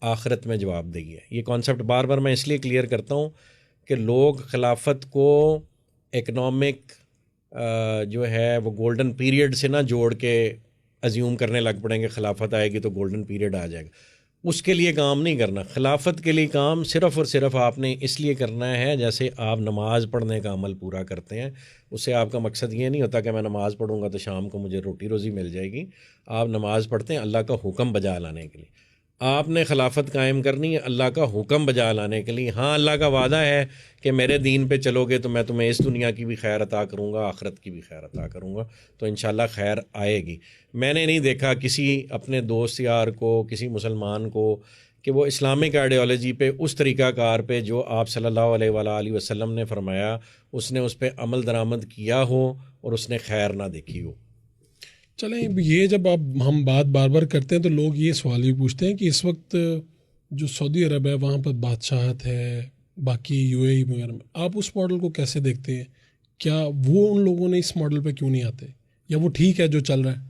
آخرت میں جواب دہی ہے. یہ کانسیپٹ بار بار میں اس لیے کلیئر کرتا ہوں کہ لوگ خلافت کو اکنامک جو ہے وہ گولڈن پیریڈ سے نہ جوڑ کے ازیوم کرنے لگ پڑیں گے خلافت آئے گی تو گولڈن پیریڈ آ جائے گا. اس کے لیے کام نہیں کرنا. خلافت کے لیے کام صرف اور صرف آپ نے اس لیے کرنا ہے جیسے آپ نماز پڑھنے کا عمل پورا کرتے ہیں. اس سے آپ کا مقصد یہ نہیں ہوتا کہ میں نماز پڑھوں گا تو شام کو مجھے روٹی روزی مل جائے گی. آپ نماز پڑھتے ہیں اللہ کا حکم بجا لانے کے لیے. آپ نے خلافت قائم کرنی ہے اللہ کا حکم بجا لانے کے لیے. ہاں, اللہ کا وعدہ ہے کہ میرے دین پہ چلو گے تو میں تمہیں اس دنیا کی بھی خیر عطا کروں گا, آخرت کی بھی خیر عطا کروں گا, تو انشاءاللہ خیر آئے گی. میں نے نہیں دیکھا کسی اپنے دوست یار کو, کسی مسلمان کو کہ وہ اسلامک آئیڈیالوجی پہ اس طریقہ کار پہ جو آپ صلی اللہ علیہ وآلہ وسلم نے فرمایا اس نے اس پہ عمل درآمد کیا ہو اور اس نے خیر نہ دیکھی ہو. چلیں, یہ جب ہم بات بار بار کرتے ہیں تو لوگ یہ سوال بھی پوچھتے ہیں کہ اس وقت جو سعودی عرب ہے وہاں پر بادشاہت ہے, باقی یو اے ای وغیرہ میں, آپ اس ماڈل کو کیسے دیکھتے ہیں؟ کیا وہ ان لوگوں نے اس ماڈل پہ کیوں نہیں آتے, یا وہ ٹھیک ہے جو چل رہا ہے؟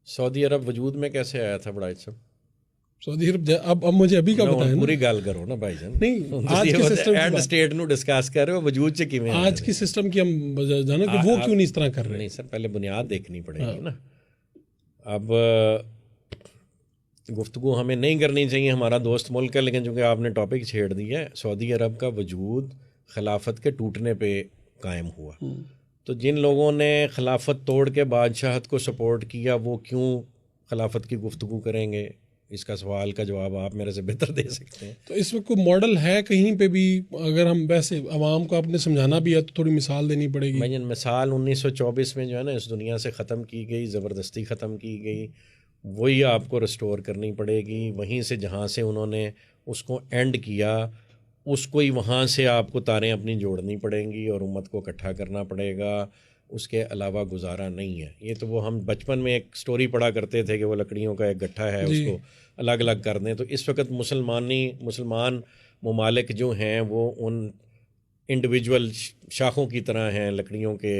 سعودی عرب وجود میں کیسے آیا تھا بڑا صاحب؟ سعودی عرب اب مجھے ابھی کا بتائیں نا, پوری گل کرو نا بھائی جان. نہیں آج کے سسٹم اینڈ سٹیٹ نو ڈسکس کر رہے ہو, وجود سے کیویں آج کی سسٹم کی ہم جانا کہ وہ کیوں نہیں اس طرح کر رہے ہیں. نہیں سر, پہلے بنیاد دیکھنی پڑے گی نا. اب گفتگو ہمیں نہیں کرنی چاہیے، ہمارا دوست ملک ہے، لیکن چونکہ آپ نے ٹاپک چھیڑ دیا ہے، سعودی عرب کا وجود خلافت کے ٹوٹنے پہ قائم ہوا، تو جن لوگوں نے خلافت توڑ کے بادشاہت کو سپورٹ کیا وہ کیوں خلافت کی گفتگو کریں گے؟ اس کا سوال کا جواب آپ میرے سے بہتر دے سکتے ہیں۔ تو اس وقت کوئی ماڈل ہے کہیں پہ بھی؟ اگر ہم ویسے عوام کو آپ نے سمجھانا بھی ہے تو تھوڑی مثال دینی پڑے گی۔ بھائی مثال 1924 میں جو ہے نا اس دنیا سے ختم کی گئی، زبردستی ختم کی گئی، وہی آپ کو ریسٹور کرنی پڑے گی، وہیں سے جہاں سے انہوں نے اس کو اینڈ کیا اس کو ہی وہاں سے آپ کو تاریں اپنی جوڑنی پڑیں گی اور امت کو اکٹھا کرنا پڑے گا، اس کے علاوہ گزارا نہیں ہے۔ یہ تو وہ ہم بچپن میں ایک سٹوری پڑھا کرتے تھے کہ وہ لکڑیوں کا ایک گٹھا ہے، اس کو الگ الگ کر دیں۔ تو اس وقت مسلمان ممالک جو ہیں وہ ان انڈیویجول شاخوں کی طرح ہیں، لکڑیوں کے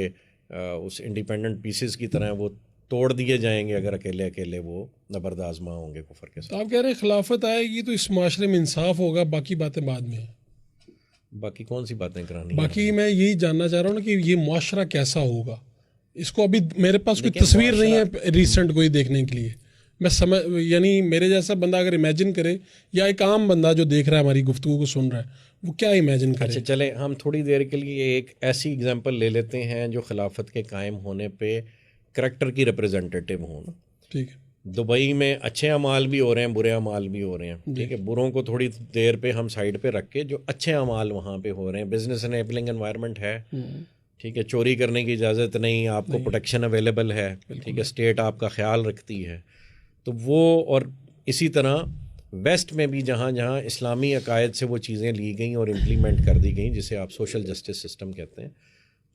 اس انڈیپینڈنٹ پیسز کی طرح، وہ توڑ دیے جائیں گے اگر اکیلے اکیلے وہ نبردآزما ہوں گے کفر کے ساتھ۔ تو آپ کہہ رہے ہیں خلافت آئے گی تو اس معاشرے میں انصاف ہوگا، باقی باتیں بعد میں ہیں۔ باقی کون سی باتیں کرانی ہیں؟ باقی میں یہی جاننا چاہ رہا ہوں کہ یہ معاشرہ کیسا ہوگا، اس کو ابھی میرے پاس کوئی تصویر نہیں ہے ریسنٹ کوئی دیکھنے کے لیے۔ میں یعنی میرے جیسا بندہ اگر امیجن کرے، یا ایک عام بندہ جو دیکھ رہا ہے ہماری گفتگو کو سن رہا ہے، وہ کیا امیجن کرے؟ اچھا چلیں ہم تھوڑی دیر کے لیے ایک ایسی اگزامپل لے لیتے ہیں جو خلافت کے قائم ہونے پہ کریکٹر کی ریپرزنٹیٹیو ہوں۔ ٹھیک ہے۔ دبئی میں اچھے اعمال بھی ہو رہے ہیں، برے اعمال بھی ہو رہے ہیں، ٹھیک ہے، بروں کو تھوڑی دیر پہ ہم سائڈ پہ رکھ کے جو اچھے اعمال وہاں پہ ہو رہے ہیں، بزنس انیبلنگ انوائرمنٹ ہے، ٹھیک ہے، چوری کرنے کی اجازت نہیں، آپ کو پروٹیکشن اویلیبل ہے، ٹھیک ہے، اسٹیٹ آپ کا خیال رکھتی ہے، تو وہ، اور اسی طرح ویسٹ میں بھی جہاں جہاں اسلامی عقائد سے وہ چیزیں لی گئیں اور امپلیمنٹ کر دی گئیں جسے آپ سوشل جسٹس سسٹم کہتے ہیں،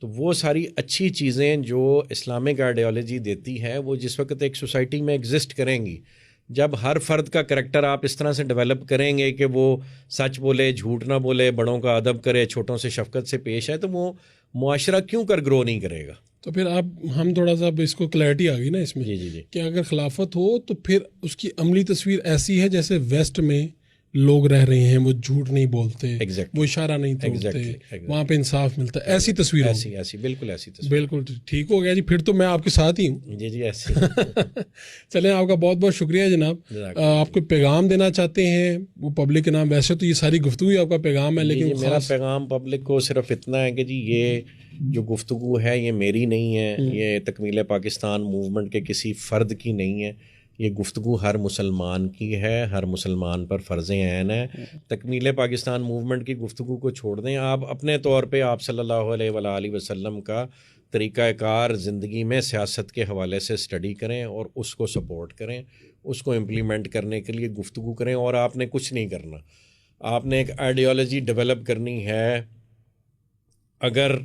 تو وہ ساری اچھی چیزیں جو اسلامک آئیڈیالوجی دیتی ہے وہ جس وقت ایک سوسائٹی میں ایگزسٹ کریں گی، جب ہر فرد کا کریکٹر آپ اس طرح سے ڈیولپ کریں گے کہ وہ سچ بولے، جھوٹ نہ بولے، بڑوں کا ادب کرے، چھوٹوں سے شفقت سے پیش آئے، تو وہ معاشرہ کیوں کر گرو نہیں کرے گا؟ تو پھر ہم تھوڑا سا اس کو کلیئرٹی آ گئی نا اس میں، جی کہ اگر خلافت ہو تو پھر اس کی عملی تصویر ایسی ہے جیسے ویسٹ میں لوگ رہ رہے ہیں، وہ جھوٹ نہیں بولتے، وہ اشارہ نہیں توڑتے، وہاں پہ انصاف ملتا ہے، ایسی تصویر ہوگی۔ ایسی بالکل ایسی تصویر، بالکل ٹھیک ہو گیا جی، پھر تو میں آپ کے ساتھ ہی ہوں۔ جی ایسی۔ چلیں، آپ کا بہت بہت شکریہ جناب۔ آپ کو پیغام دینا چاہتے ہیں وہ پبلک کے نام؟ ویسے تو یہ ساری گفتگو آپ کا پیغام ہے، لیکن میرا پیغام پبلک کو صرف اتنا ہے کہ جی یہ جو گفتگو ہے یہ میری نہیں ہے، یہ تکمیل پاکستان موومنٹ کے کسی فرد کی نہیں ہے، یہ گفتگو ہر مسلمان کی ہے، ہر مسلمان پر فرض عین ہے۔ تکمیل پاکستان موومنٹ کی گفتگو کو چھوڑ دیں، آپ اپنے طور پہ آپ صلی اللہ علیہ وآلہ وسلم کا طریقہ کار زندگی میں سیاست کے حوالے سے اسٹڈی کریں اور اس کو سپورٹ کریں، اس کو امپلیمنٹ کرنے کے لیے گفتگو کریں، اور آپ نے کچھ نہیں کرنا، آپ نے ایک آئیڈیالوجی ڈیولپ کرنی ہے۔ اگر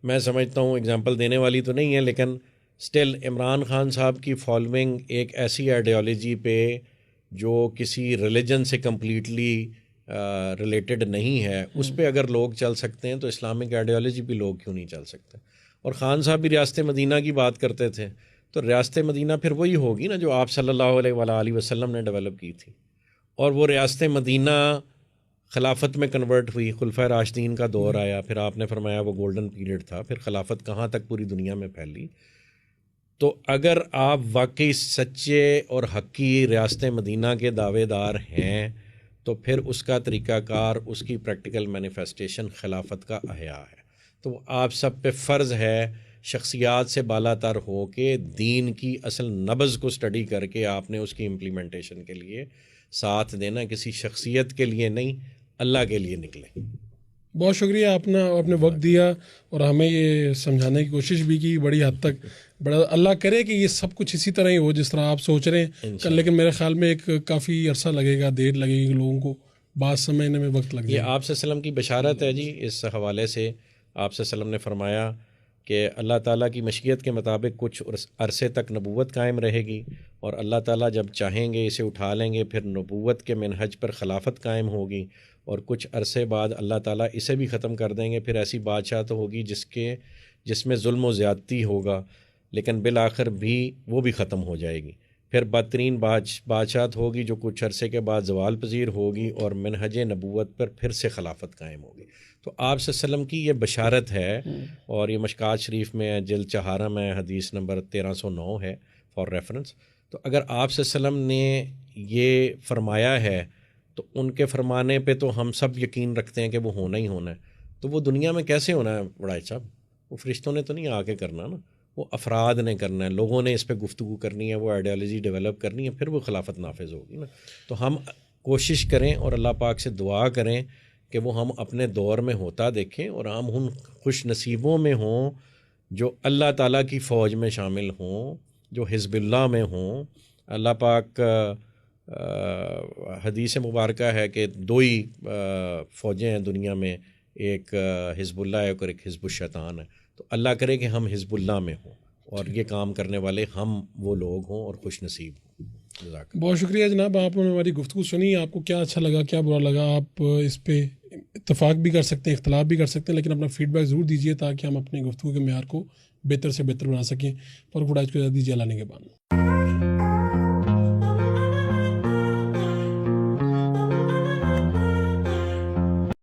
میں سمجھتا ہوں ایگزامپل دینے والی تو نہیں ہے، لیکن اسٹل عمران خان صاحب کی فالوئنگ ایک ایسی آئیڈیالوجی پہ جو کسی ریلیجن سے کمپلیٹلی ریلیٹڈ نہیں ہے، اس پہ اگر لوگ چل سکتے ہیں تو اسلامک آئیڈیالوجی بھی لوگ کیوں نہیں چل سکتے؟ اور خان صاحب بھی ریاست مدینہ کی بات کرتے تھے، تو ریاست مدینہ پھر وہی ہوگی نا جو آپ صلی اللہ علیہ وآلہ وسلم نے ڈیولپ کی تھی، اور وہ ریاست مدینہ خلافت میں کنورٹ ہوئی، خلفۂ راشدین کا دور آیا، پھر آپ نے فرمایا وہ گولڈن پیریڈ تھا، پھر خلافت کہاں تک پوری دنیا میں پھیلی۔ تو اگر آپ واقعی سچے اور حقیقی ریاست مدینہ کے دعوے دار ہیں تو پھر اس کا طریقہ کار، اس کی پریکٹیکل مینیفیسٹیشن خلافت کا احیاء ہے۔ تو آپ سب پہ فرض ہے شخصیات سے بالا تر ہو کے دین کی اصل نبض کو سٹڈی کر کے آپ نے اس کی امپلیمنٹیشن کے لیے ساتھ دینا، کسی شخصیت کے لیے نہیں، اللہ کے لیے نکلیں۔ بہت شکریہ، آپ نے وقت دیا اور ہمیں یہ سمجھانے کی کوشش بھی کی بڑی حد تک۔ بڑا اللہ کرے کہ یہ سب کچھ اسی طرح ہی ہو جس طرح آپ سوچ رہے ہیں، لیکن میرے خیال میں ایک کافی عرصہ لگے گا، دیر لگے گی، لوگوں کو بات سمجھنے میں وقت لگ جائے گا۔ یہ آپ صلی اللہ علیہ وسلم کی بشارت ہے جی۔ اس حوالے سے آپ صلی اللہ علیہ وسلم نے فرمایا کہ اللہ تعالیٰ کی مشیت کے مطابق کچھ عرصے تک نبوت قائم رہے گی، اور اللہ تعالیٰ جب چاہیں گے اسے اٹھا لیں گے، پھر نبوت کے منہج پر خلافت قائم ہوگی، اور کچھ عرصے بعد اللہ تعالیٰ اسے بھی ختم کر دیں گے، پھر ایسی بادشاہت ہوگی جس میں ظلم و زیادتی ہوگا، لیکن بالآخر بھی وہ بھی ختم ہو جائے گی۔ پھر بدترین بادشاہت ہوگی جو کچھ عرصے کے بعد زوال پذیر ہوگی، اور منہج نبوت پر پھر سے خلافت قائم ہوگی۔ تو آپ صلی اللہ علیہ وسلم کی یہ بشارت ہے، اور یہ مشکات شریف میں جلد 4 میں حدیث نمبر 1309 ہے فار ریفرنس۔ تو اگر آپ صلی اللہ علیہ وسلم نے یہ فرمایا ہے تو ان کے فرمانے پہ تو ہم سب یقین رکھتے ہیں کہ وہ ہونا ہی ہونا ہے. تو وہ دنیا میں کیسے ہونا ہے وڑائچ صاحب؟ وہ فرشتوں نے تو نہیں آ کے کرنا نا، وہ افراد نے کرنا ہے، لوگوں نے اس پہ گفتگو کرنی ہے، وہ آئیڈیالوجی ڈیولپ کرنی ہے، پھر وہ خلافت نافذ ہوگی نا. تو ہم کوشش کریں اور اللہ پاک سے دعا کریں کہ وہ ہم اپنے دور میں ہوتا دیکھیں اور ہم ان خوش نصیبوں میں ہوں جو اللہ تعالیٰ کی فوج میں شامل ہوں، جو حزب اللہ میں ہوں. اللہ پاک حدیث مبارکہ ہے کہ دو ہی فوجیں ہیں دنیا میں، ایک حزب اللہ ہے اور ایک حزب الشیطان ہے. تو اللہ کرے کہ ہم حزب اللہ میں ہوں اور یہ کام کرنے والے ہم وہ لوگ ہوں اور خوش نصیب ہوں. بہت شکریہ جناب، آپ نے ہماری گفتگو سنی. آپ کو کیا اچھا لگا، کیا برا لگا، آپ اس پہ اتفاق بھی کر سکتے ہیں، اختلاف بھی کر سکتے ہیں، لیکن اپنا فیڈ بیک ضرور دیجیے تاکہ ہم اپنے گفتگو کے معیار کو بہتر سے بہتر بنا سکیں. پر خدا اس کو دیجیے اللہ نے کے بعد.